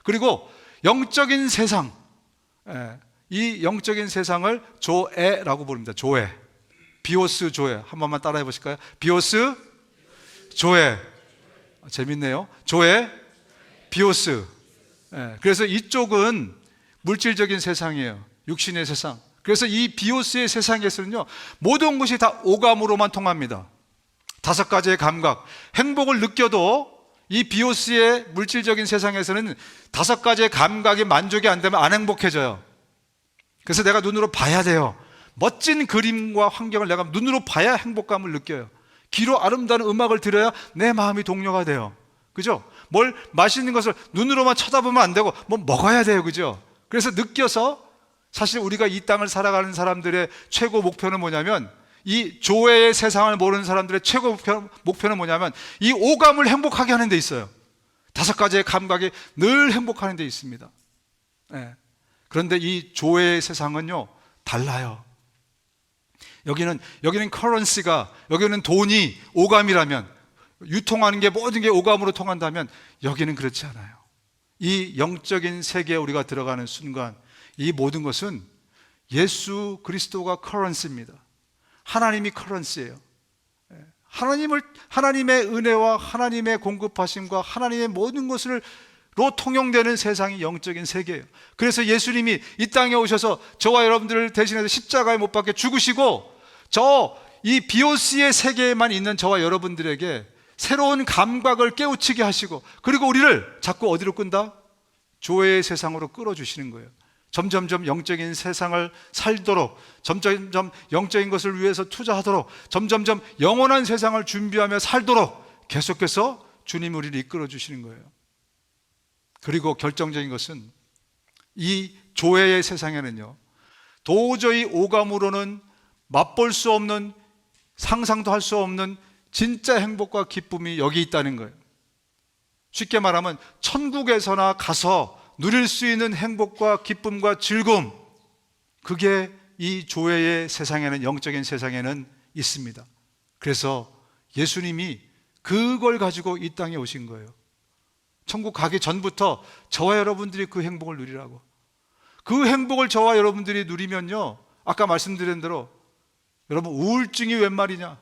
Speaker 1: 그리고 영적인 세상, 이 영적인 세상을 조에라고 부릅니다. 조에, 비오스 조에. 한 번만 따라해 보실까요? 비오스 조에. 재밌네요. 조에, 비오스. 그래서 이쪽은 물질적인 세상이에요. 육신의 세상. 그래서 이 비오스의 세상에서는요, 모든 것이 다 오감으로만 통합니다. 5가지의 감각, 행복을 느껴도 이 비오스의 물질적인 세상에서는 5가지의 감각이 만족이 안 되면 안 행복해져요. 그래서 내가 눈으로 봐야 돼요. 멋진 그림과 환경을 내가 눈으로 봐야 행복감을 느껴요. 귀로 아름다운 음악을 들어야 내 마음이 동요가 돼요. 그죠? 뭘 맛있는 것을 눈으로만 쳐다보면 안 되고 뭐 먹어야 돼요. 그죠? 그래서 느껴서, 사실 우리가 이 땅을 살아가는 사람들의 최고 목표는 뭐냐면, 이 조회의 세상을 모르는 사람들의 최고 목표는 뭐냐면 이 오감을 행복하게 하는 데 있어요. 5가지의 감각이 늘 행복하는 데 있습니다. 그런데 이 조회의 세상은요 달라요. 여기는 커런시가, 여기는 돈이 오감이라면, 유통하는 게 모든 게 오감으로 통한다면 여기는 그렇지 않아요. 이 영적인 세계에 우리가 들어가는 순간 이 모든 것은 예수 그리스도가 커런시입니다. 하나님이 커런시예요. 하나님의 은혜와 하나님의 공급하심과 하나님의 모든 것으로 통용되는 세상이 영적인 세계예요. 그래서 예수님이 이 땅에 오셔서 저와 여러분들을 대신해서 십자가에 못 박혀 죽으시고 이 비오스의 세계에만 있는 저와 여러분들에게 새로운 감각을 깨우치게 하시고, 그리고 우리를 자꾸 어디로 끈다? 조회의 세상으로 끌어주시는 거예요. 점점점 영적인 세상을 살도록, 점점점 영적인 것을 위해서 투자하도록, 점점점 영원한 세상을 준비하며 살도록 계속해서 주님 우리를 이끌어 주시는 거예요. 그리고 결정적인 것은 이 조회의 세상에는요, 도저히 오감으로는 맛볼 수 없는, 상상도 할 수 없는 진짜 행복과 기쁨이 여기 있다는 거예요. 쉽게 말하면 천국에서나 가서 누릴 수 있는 행복과 기쁨과 즐거움, 그게 이 조회의 세상에는, 영적인 세상에는 있습니다. 그래서 예수님이 그걸 가지고 이 땅에 오신 거예요. 천국 가기 전부터 저와 여러분들이 그 행복을 누리라고. 그 행복을 저와 여러분들이 누리면요, 아까 말씀드린 대로 여러분, 우울증이 웬 말이냐?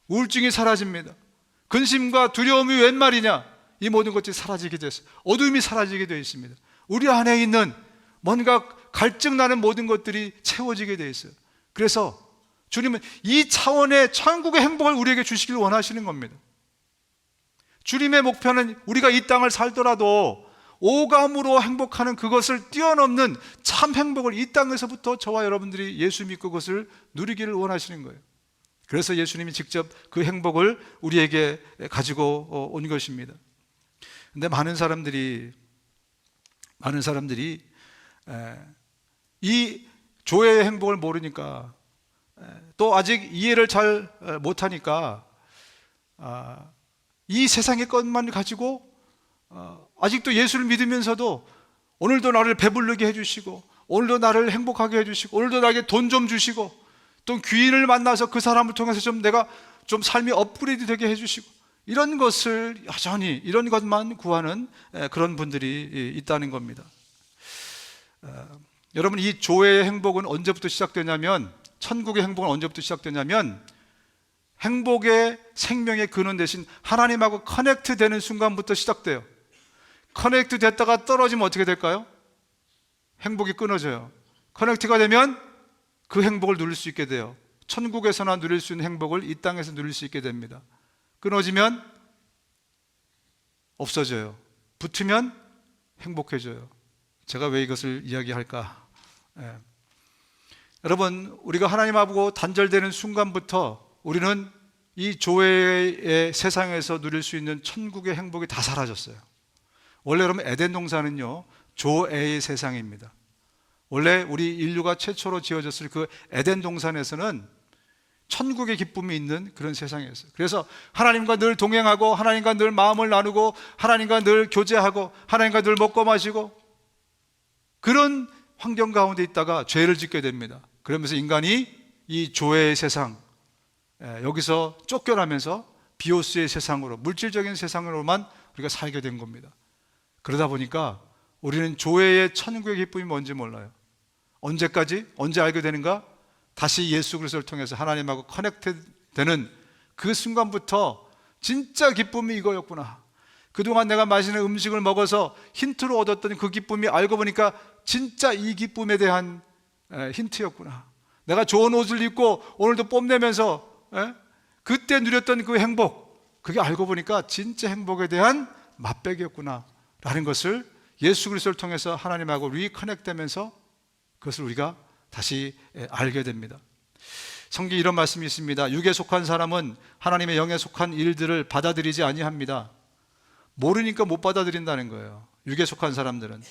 Speaker 1: 우울증이 사라집니다. 근심과 두려움이 웬 말이냐? 이 모든 것들이 사라지게 됐어요. 어둠이 사라지게 되어 있습니다. 우리 안에 있는 뭔가 갈증 나는 모든 것들이 채워지게 되어 있어요. 그래서 주님은 이 차원의 천국의 행복을 우리에게 주시길 원하시는 겁니다. 주님의 목표는 우리가 이 땅을 살더라도 오감으로 행복하는 그것을 뛰어넘는 참 행복을 이 땅에서부터 저와 여러분들이 예수 믿고 그것을 누리기를 원하시는 거예요. 그래서 예수님이 직접 그 행복을 우리에게 가지고 온 것입니다. 근데 많은 사람들이 이 조회의 행복을 모르니까, 또 아직 이해를 잘 못하니까 이 세상의 것만 가지고 아직도 예수를 믿으면서도 오늘도 나를 배부르게 해주시고, 오늘도 나를 행복하게 해주시고, 오늘도 나에게 돈 좀 주시고, 또 귀인을 만나서 그 사람을 통해서 좀 내가 좀 삶이 업그레이드 되게 해주시고, 이런 것을 여전히 이런 것만 구하는 그런 분들이 있다는 겁니다. 여러분, 이 조회의 행복은 언제부터 시작되냐면, 천국의 행복은 언제부터 시작되냐면, 행복의 생명의 근원 대신 하나님하고 커넥트 되는 순간부터 시작돼요. 커넥트 됐다가 떨어지면 어떻게 될까요? 행복이 끊어져요. 커넥트가 되면 그 행복을 누릴 수 있게 돼요. 천국에서나 누릴 수 있는 행복을 이 땅에서 누릴 수 있게 됩니다. 끊어지면 없어져요. 붙으면 행복해져요. 제가 왜 이것을 이야기할까? 여러분, 우리가 하나님하고 단절되는 순간부터 우리는 이 조회의 세상에서 누릴 수 있는 천국의 행복이 다 사라졌어요. 원래 여러분, 에덴 동산은요, 조애의 세상입니다. 원래 우리 인류가 최초로 지어졌을 그 에덴 동산에서는 천국의 기쁨이 있는 그런 세상이었어요. 그래서 하나님과 늘 동행하고, 하나님과 늘 마음을 나누고, 하나님과 늘 교제하고, 하나님과 늘 먹고 마시고, 그런 환경 가운데 있다가 죄를 짓게 됩니다. 그러면서 인간이 이 조회의 세상, 여기서 쫓겨나면서 비오스의 세상으로, 물질적인 세상으로만 우리가 살게 된 겁니다. 그러다 보니까 우리는 조회의 천국의 기쁨이 뭔지 몰라요. 언제까지? 언제 알게 되는가? 다시 예수 그리스도를 통해서 하나님하고 커넥트 되는 그 순간부터 진짜 기쁨이 이거였구나. 그동안 내가 맛있는 음식을 먹어서 힌트로 얻었던 그 기쁨이 알고 보니까 진짜 이 기쁨에 대한 힌트였구나. 내가 좋은 옷을 입고 오늘도 뽐내면서 그때 누렸던 그 행복, 그게 알고 보니까 진짜 행복에 대한 맛배기였구나 라는 것을 예수 그리스도를 통해서 하나님하고 리커넥트되면서 그것을 우리가 다시 알게 됩니다. 성경에 이런 말씀이 있습니다. 육에 속한 사람은 하나님의 영에 속한 일들을 받아들이지 아니합니다. 모르니까 못 받아들인다는 거예요. 육에 속한 사람들은.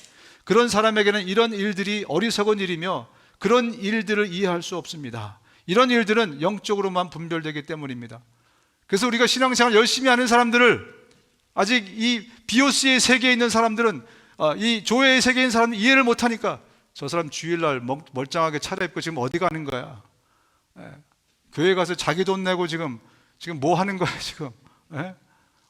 Speaker 1: 그런 사람에게는 이런 일들이 어리석은 일이며 그런 일들을 이해할 수 없습니다. 이런 일들은 영적으로만 분별되기 때문입니다. 그래서 우리가 신앙생활 열심히 하는 사람들을, 아직 이 비오스의 세계에 있는 사람들은, 이 조회의 세계에 있는 사람은 이해를 못하니까 저 사람 주일날 멀쩡하게 차려입고 지금 어디 가는 거야? 교회 가서 자기 돈 내고 지금 뭐 하는 거야 지금?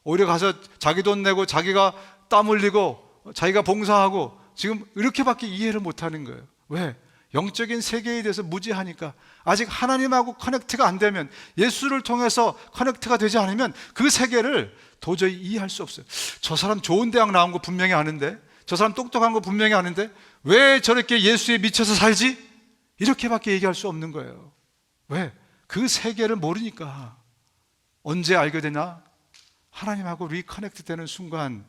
Speaker 1: 오히려 가서 자기 돈 내고 자기가 땀 흘리고 자기가 봉사하고 지금 이렇게밖에 이해를 못하는 거예요. 왜? 영적인 세계에 대해서 무지하니까. 아직 하나님하고 커넥트가 안 되면, 예수를 통해서 커넥트가 되지 않으면 그 세계를 도저히 이해할 수 없어요. 저 사람 좋은 대학 나온 거 분명히 아는데, 저 사람 똑똑한 거 분명히 아는데 왜 저렇게 예수에 미쳐서 살지? 이렇게밖에 얘기할 수 없는 거예요. 왜? 그 세계를 모르니까. 언제 알게 되나? 하나님하고 리커넥트 되는 순간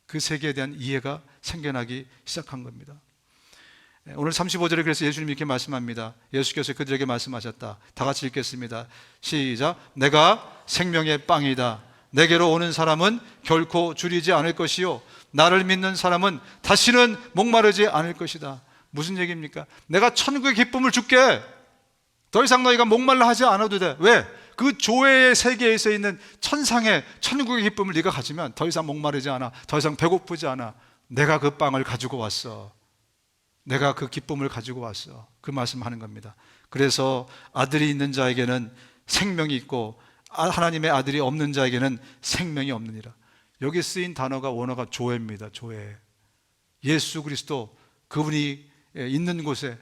Speaker 1: 그 세계에 대한 이해가 생겨나기 시작한 겁니다. 오늘 35절에 그래서 예수님이 이렇게 말씀합니다. 예수께서 그들에게 말씀하셨다. 다 같이 읽겠습니다. 시작. 내가 생명의 빵이다. 내게로 오는 사람은 결코 줄이지 않을 것이요 나를 믿는 사람은 다시는 목마르지 않을 것이다. 무슨 얘기입니까? 내가 천국의 기쁨을 줄게. 더 이상 너희가 목말라 하지 않아도 돼. 왜? 그 조회의 세계에서 있는 천상의 천국의 기쁨을 네가 가지면 더 이상 목마르지 않아. 더 이상 배고프지 않아. 내가 그 빵을 가지고 왔어. 내가 그 기쁨을 가지고 왔어. 그 말씀하는 겁니다. 그래서 아들이 있는 자에게는 생명이 있고 하나님의 아들이 없는 자에게는 생명이 없느니라. 여기 쓰인 단어가 원어가 조회입니다. 조회. 예수 그리스도 그분이 있는 곳에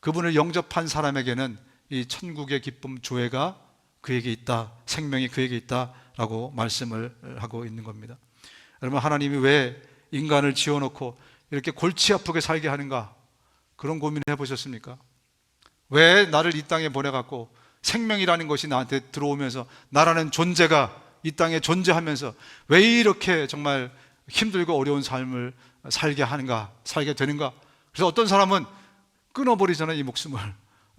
Speaker 1: 그분을 영접한 사람에게는 이 천국의 기쁨 조회가 그에게 있다. 생명이 그에게 있다라고 말씀을 하고 있는 겁니다. 여러분, 하나님이 왜 인간을 지어놓고 이렇게 골치 아프게 살게 하는가? 그런 고민을 해보셨습니까? 왜 나를 이 땅에 보내갖고 생명이라는 것이 나한테 들어오면서 나라는 존재가 이 땅에 존재하면서 왜 이렇게 정말 힘들고 어려운 삶을 살게 하는가, 살게 되는가? 그래서 어떤 사람은 끊어버리잖아요, 이 목숨을.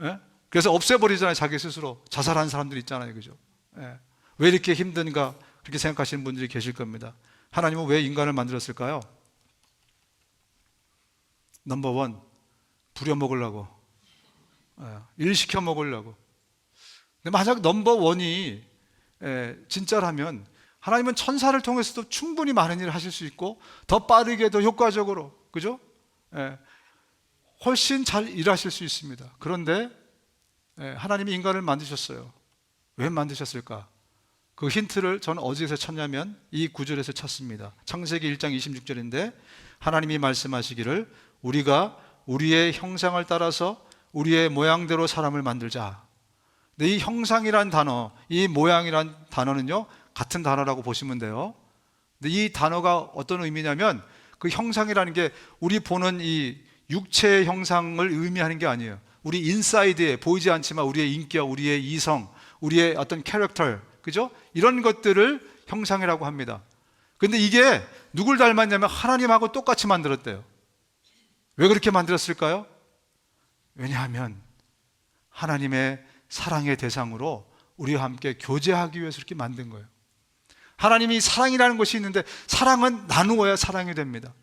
Speaker 1: 예? 그래서 없애버리잖아요, 자기 스스로. 자살하는 사람들 있잖아요, 그죠? 예. 왜 이렇게 힘든가? 그렇게 생각하시는 분들이 계실 겁니다. 하나님은 왜 인간을 만들었을까요? 넘버원, 부려먹으려고, 일 시켜 먹으려고. 근데 만약 넘버원이 진짜라면 하나님은 천사를 통해서도 충분히 많은 일을 하실 수 있고 더 빠르게 더 효과적으로, 그죠? 훨씬 잘 일하실 수 있습니다. 그런데 하나님이 인간을 만드셨어요. 왜 만드셨을까? 그 힌트를 저는 어디에서 찾냐면 이 구절에서 찾습니다. 창세기 1장 26절인데 하나님이 말씀하시기를 우리가 우리의 형상을 따라서 우리의 모양대로 사람을 만들자. 근데 이 형상이란 단어, 이 모양이란 단어는요 같은 단어라고 보시면 돼요. 근데 이 단어가 어떤 의미냐면 그 형상이라는 게 우리 보는 이 육체의 형상을 의미하는 게 아니에요. 우리 인사이드에 보이지 않지만 우리의 인격, 우리의 이성, 우리의 어떤 캐릭터, 그죠? 이런 것들을 형상이라고 합니다. 근데 이게 누굴 닮았냐면 하나님하고 똑같이 만들었대요. 왜 그렇게 만들었을까요? 왜냐하면 하나님의 사랑의 대상으로 우리와 함께 교제하기 위해서 이렇게 만든 거예요. 하나님이 사랑이라는 것이 있는데 사랑은 나누어야 사랑이 됩니다.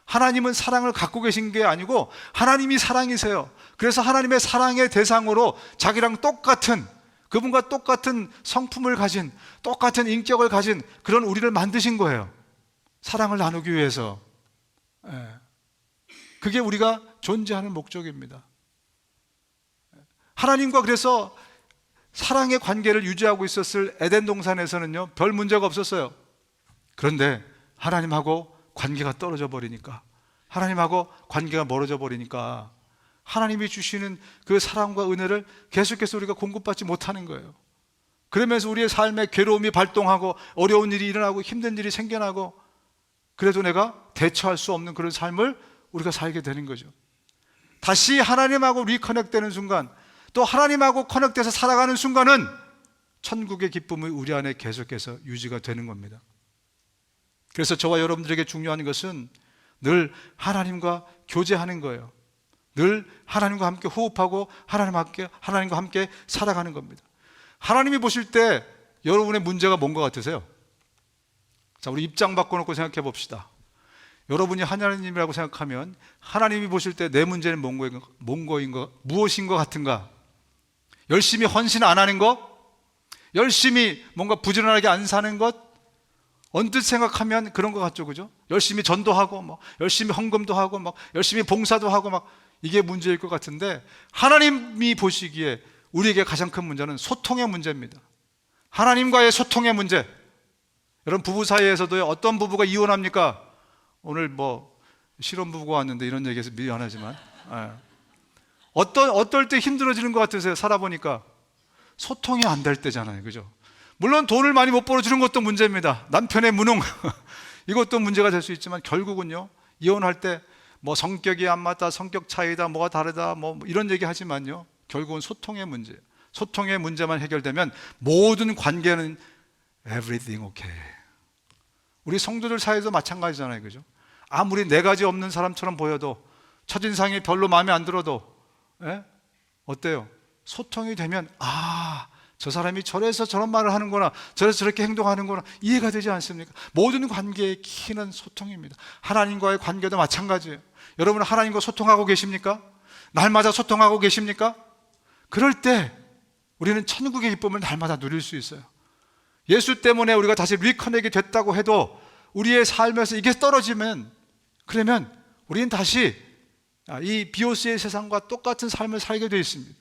Speaker 1: 하나님은 사랑을 갖고 계신 게 아니고 하나님이 사랑이세요. 그래서 하나님의 사랑의 대상으로 자기랑 똑같은, 그분과 똑같은 성품을 가진, 똑같은 인격을 가진 그런 우리를 만드신 거예요. 사랑을 나누기 위해서. 그게 우리가 존재하는 목적입니다. 하나님과 그래서 사랑의 관계를 유지하고 있었을 에덴 동산에서는요 별 문제가 없었어요. 그런데 하나님하고 관계가 떨어져 버리니까, 하나님하고 관계가 멀어져 버리니까 하나님이 주시는 그 사랑과 은혜를 계속해서 우리가 공급받지 못하는 거예요. 그러면서 우리의 삶에 괴로움이 발동하고 어려운 일이 일어나고 힘든 일이 생겨나고, 그래도 내가 대처할 수 없는 그런 삶을 우리가 살게 되는 거죠. 다시 하나님하고 리커넥트되는 순간, 또 하나님하고 커넥트해서 살아가는 순간은 천국의 기쁨이 우리 안에 계속해서 유지가 되는 겁니다. 그래서 저와 여러분들에게 중요한 것은 늘 하나님과 교제하는 거예요. 늘 하나님과 함께 호흡하고 하나님과 함께 살아가는 겁니다. 하나님이 보실 때 여러분의 문제가 뭔 것 같으세요? 자, 우리 입장 바꿔놓고 생각해 봅시다. 여러분이 하나님이라고 생각하면 하나님이 보실 때 내 문제는 무엇인 것 같은가? 열심히 헌신 안 하는 것? 열심히 뭔가 부지런하게 안 사는 것? 언뜻 생각하면 그런 것 같죠, 그죠? 열심히 전도하고, 열심히 헌금도 하고, 열심히 봉사도 하고, 이게 문제일 것 같은데, 하나님이 보시기에 우리에게 가장 큰 문제는 소통의 문제입니다. 하나님과의 소통의 문제. 여러분, 부부 사이에서도 어떤 부부가 이혼합니까? 오늘 실혼부부가 왔는데 이런 얘기해서 미안하지만, 어떨 때 힘들어지는 것 같으세요? 살아보니까 소통이 안 될 때잖아요, 그죠? 물론 돈을 많이 못 벌어주는 것도 문제입니다. 남편의 무능 이것도 문제가 될 수 있지만 결국은요, 이혼할 때 성격이 안 맞다, 성격 차이다, 뭐가 다르다, 이런 얘기 하지만요, 결국은 소통의 문제예요. 소통의 문제만 해결되면 모든 관계는 everything okay. 우리 성도들 사이에도 마찬가지잖아요, 그죠? 아무리 네 가지 없는 사람처럼 보여도, 첫인상이 별로 마음에 안 들어도, 어때요? 소통이 되면 저 사람이 저래서 저런 말을 하는구나, 저래서 저렇게 행동하는구나, 이해가 되지 않습니까? 모든 관계의 키는 소통입니다. 하나님과의 관계도 마찬가지예요. 여러분, 하나님과 소통하고 계십니까? 날마다 소통하고 계십니까? 그럴 때 우리는 천국의 기쁨을 날마다 누릴 수 있어요. 예수 때문에 우리가 다시 리커넥이 됐다고 해도 우리의 삶에서 이게 떨어지면, 그러면 우리는 다시 이 비오스의 세상과 똑같은 삶을 살게 되어 있습니다.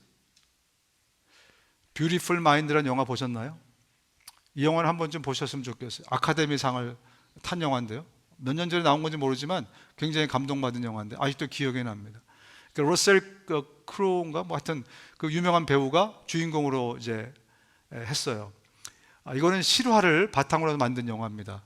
Speaker 1: 뷰티풀 마인드라는 영화 보셨나요? 이 영화를 한 번쯤 보셨으면 좋겠어요. 아카데미상을 탄 영화인데요, 몇 년 전에 나온 건지 모르지만 굉장히 감동받은 영화인데 아직도 기억이 납니다. 러셀 크로우인가 뭐 하여튼 그 유명한 배우가 주인공으로 이제 했어요. 이거는 실화를 바탕으로 만든 영화입니다.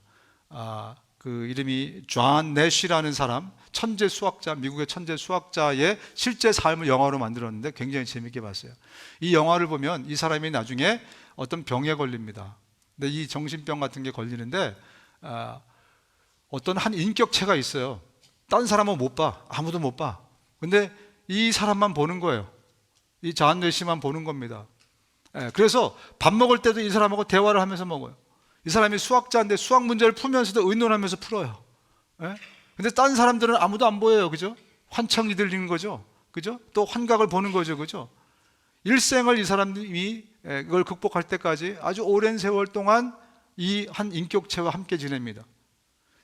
Speaker 1: 그 이름이 존 내쉬라는 사람, 천재 수학자, 미국의 천재 수학자의 실제 삶을 영화로 만들었는데 굉장히 재밌게 봤어요. 이 영화를 보면 이 사람이 나중에 어떤 병에 걸립니다. 근데 이 정신병 같은 게 걸리는데 어떤 한 인격체가 있어요. 다른 사람은 못 봐, 아무도 못 봐. 근데 이 사람만 보는 거예요. 이 존 내쉬만 보는 겁니다. 그래서 밥 먹을 때도 이 사람하고 대화를 하면서 먹어요. 이 사람이 수학자인데 수학 문제를 풀면서도 의논하면서 풀어요. 근데 다른 사람들은 아무도 안 보여요, 그죠? 환청이 들리는 거죠, 그죠? 또 환각을 보는 거죠, 그죠? 일생을 이 사람이 그걸 극복할 때까지 아주 오랜 세월 동안 이 한 인격체와 함께 지냅니다.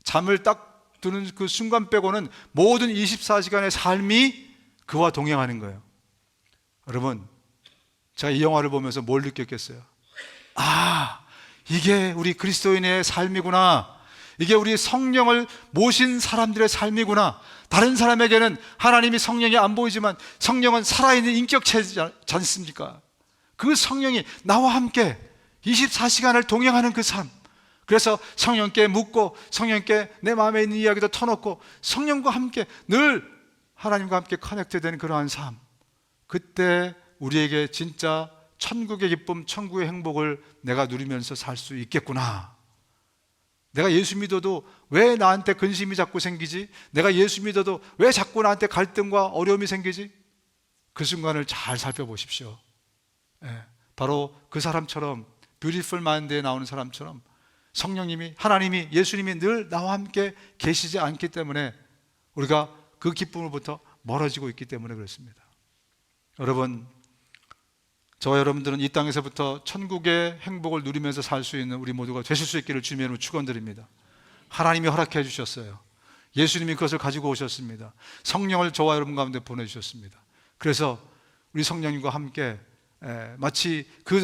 Speaker 1: 잠을 딱 드는 그 순간 빼고는 모든 24시간의 삶이 그와 동행하는 거예요. 여러분, 제가 이 영화를 보면서 뭘 느꼈겠어요? 이게 우리 그리스도인의 삶이구나. 이게 우리 성령을 모신 사람들의 삶이구나. 다른 사람에게는 하나님이 성령이 안 보이지만 성령은 살아있는 인격체지 않습니까? 그 성령이 나와 함께 24시간을 동행하는 그 삶. 그래서 성령께 묻고 성령께 내 마음에 있는 이야기도 터놓고 성령과 함께 늘 하나님과 함께 커넥트 되는 그러한 삶. 그때 우리에게 진짜 천국의 기쁨, 천국의 행복을 내가 누리면서 살 수 있겠구나. 내가 예수 믿어도 왜 나한테 근심이 자꾸 생기지? 내가 예수 믿어도 왜 자꾸 나한테 갈등과 어려움이 생기지? 그 순간을 잘 살펴보십시오. 바로 그 사람처럼, 뷰티풀 마인드에 나오는 사람처럼 성령님이, 하나님이, 예수님이 늘 나와 함께 계시지 않기 때문에 우리가 그 기쁨으로부터 멀어지고 있기 때문에 그렇습니다. 여러분, 저와 여러분들은 이 땅에서부터 천국의 행복을 누리면서 살 수 있는 우리 모두가 되실 수 있기를 주님의 이름으로 축원드립니다. 하나님이 허락해 주셨어요. 예수님이 그것을 가지고 오셨습니다. 성령을 저와 여러분 가운데 보내주셨습니다. 그래서 우리 성령님과 함께 마치 그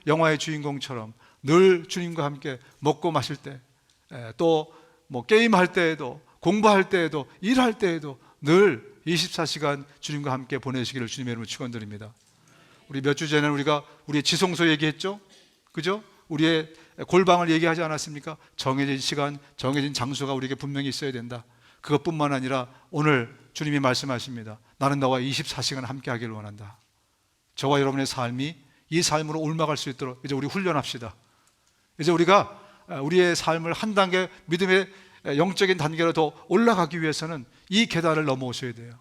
Speaker 1: 영화의 주인공처럼 늘 주님과 함께 먹고 마실 때, 또 뭐 게임할 때에도, 공부할 때에도, 일할 때에도 늘 24시간 주님과 함께 보내시기를 주님의 이름으로 축원드립니다. 우리 몇 주 전에 우리가 우리의 지성소 얘기했죠? 그죠? 우리의 골방을 얘기하지 않았습니까? 정해진 시간, 정해진 장소가 우리에게 분명히 있어야 된다. 그것뿐만 아니라 오늘 주님이 말씀하십니다. 나는 너와 24시간 함께 하기를 원한다. 저와 여러분의 삶이 이 삶으로 올라갈 수 있도록 이제 우리 훈련합시다. 이제 우리가 우리의 삶을 한 단계 믿음의 영적인 단계로 더 올라가기 위해서는 이 계단을 넘어오셔야 돼요.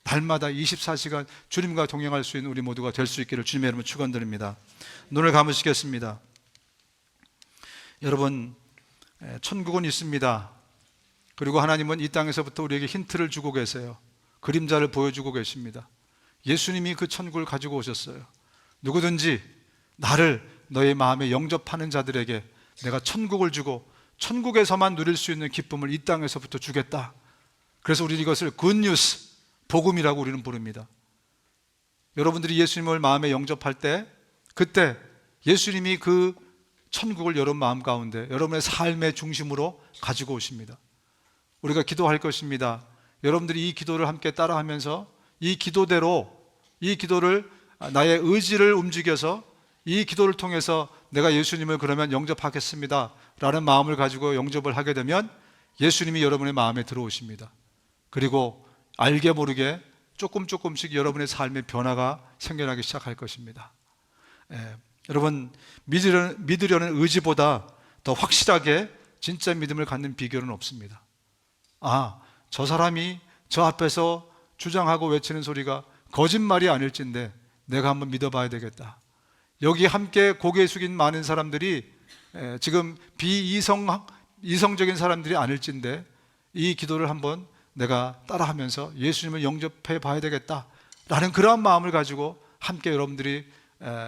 Speaker 1: 날마다 24시간 주님과 동행할 수 있는 우리 모두가 될 수 있기를 주님의 이름으로 축원드립니다. 눈을 감으시겠습니다. 여러분, 천국은 있습니다. 그리고 하나님은 이 땅에서부터 우리에게 힌트를 주고 계세요. 그림자를 보여주고 계십니다. 예수님이 그 천국을 가지고 오셨어요. 누구든지 나를 너의 마음에 영접하는 자들에게 내가 천국을 주고 천국에서만 누릴 수 있는 기쁨을 이 땅에서부터 주겠다. 그래서 우리는 이것을 굿뉴스, 복음이라고 우리는 부릅니다. 여러분들이 예수님을 마음에 영접할 때, 그때 예수님이 그 천국을 여러분 마음 가운데, 여러분의 삶의 중심으로 가지고 오십니다. 우리가 기도할 것입니다. 여러분들이 이 기도를 함께 따라하면서 이 기도대로, 이 기도를 나의 의지를 움직여서 이 기도를 통해서 내가 예수님을 그러면 영접하겠습니다 라는 마음을 가지고 영접을 하게 되면 예수님이 여러분의 마음에 들어오십니다. 그리고 알게 모르게 조금씩 여러분의 삶의 변화가 생겨나기 시작할 것입니다. 여러분, 믿으려는 의지보다 더 확실하게 진짜 믿음을 갖는 비결은 없습니다. 저 사람이 저 앞에서 주장하고 외치는 소리가 거짓말이 아닐진데 내가 한번 믿어봐야 되겠다. 여기 함께 고개 숙인 많은 사람들이 지금 이성적인 사람들이 아닐진데 이 기도를 한번 내가 따라하면서 예수님을 영접해 봐야 되겠다 라는 그러한 마음을 가지고 함께 여러분들이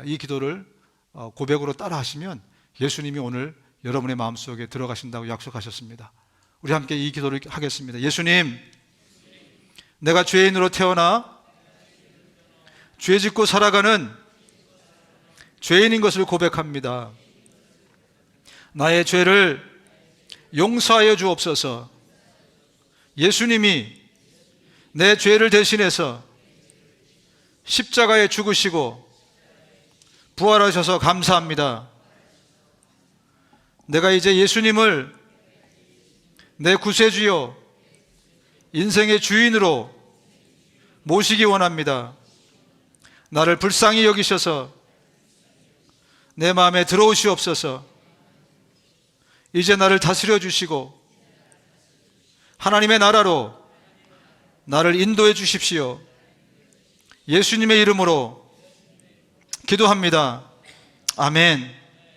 Speaker 1: 이 기도를 고백으로 따라 하시면 예수님이 오늘 여러분의 마음속에 들어가신다고 약속하셨습니다. 우리 함께 이 기도를 하겠습니다. 예수님, 내가 죄인으로 태어나 죄 짓고 살아가는 죄인인 것을 고백합니다. 나의 죄를 용서하여 주옵소서. 예수님이 내 죄를 대신해서 십자가에 죽으시고 부활하셔서 감사합니다. 내가 이제 예수님을 내 구세주요 인생의 주인으로 모시기 원합니다. 나를 불쌍히 여기셔서 내 마음에 들어오시옵소서. 이제 나를 다스려 주시고 하나님의 나라로 나를 인도해 주십시오. 예수님의 이름으로 기도합니다. 아멘.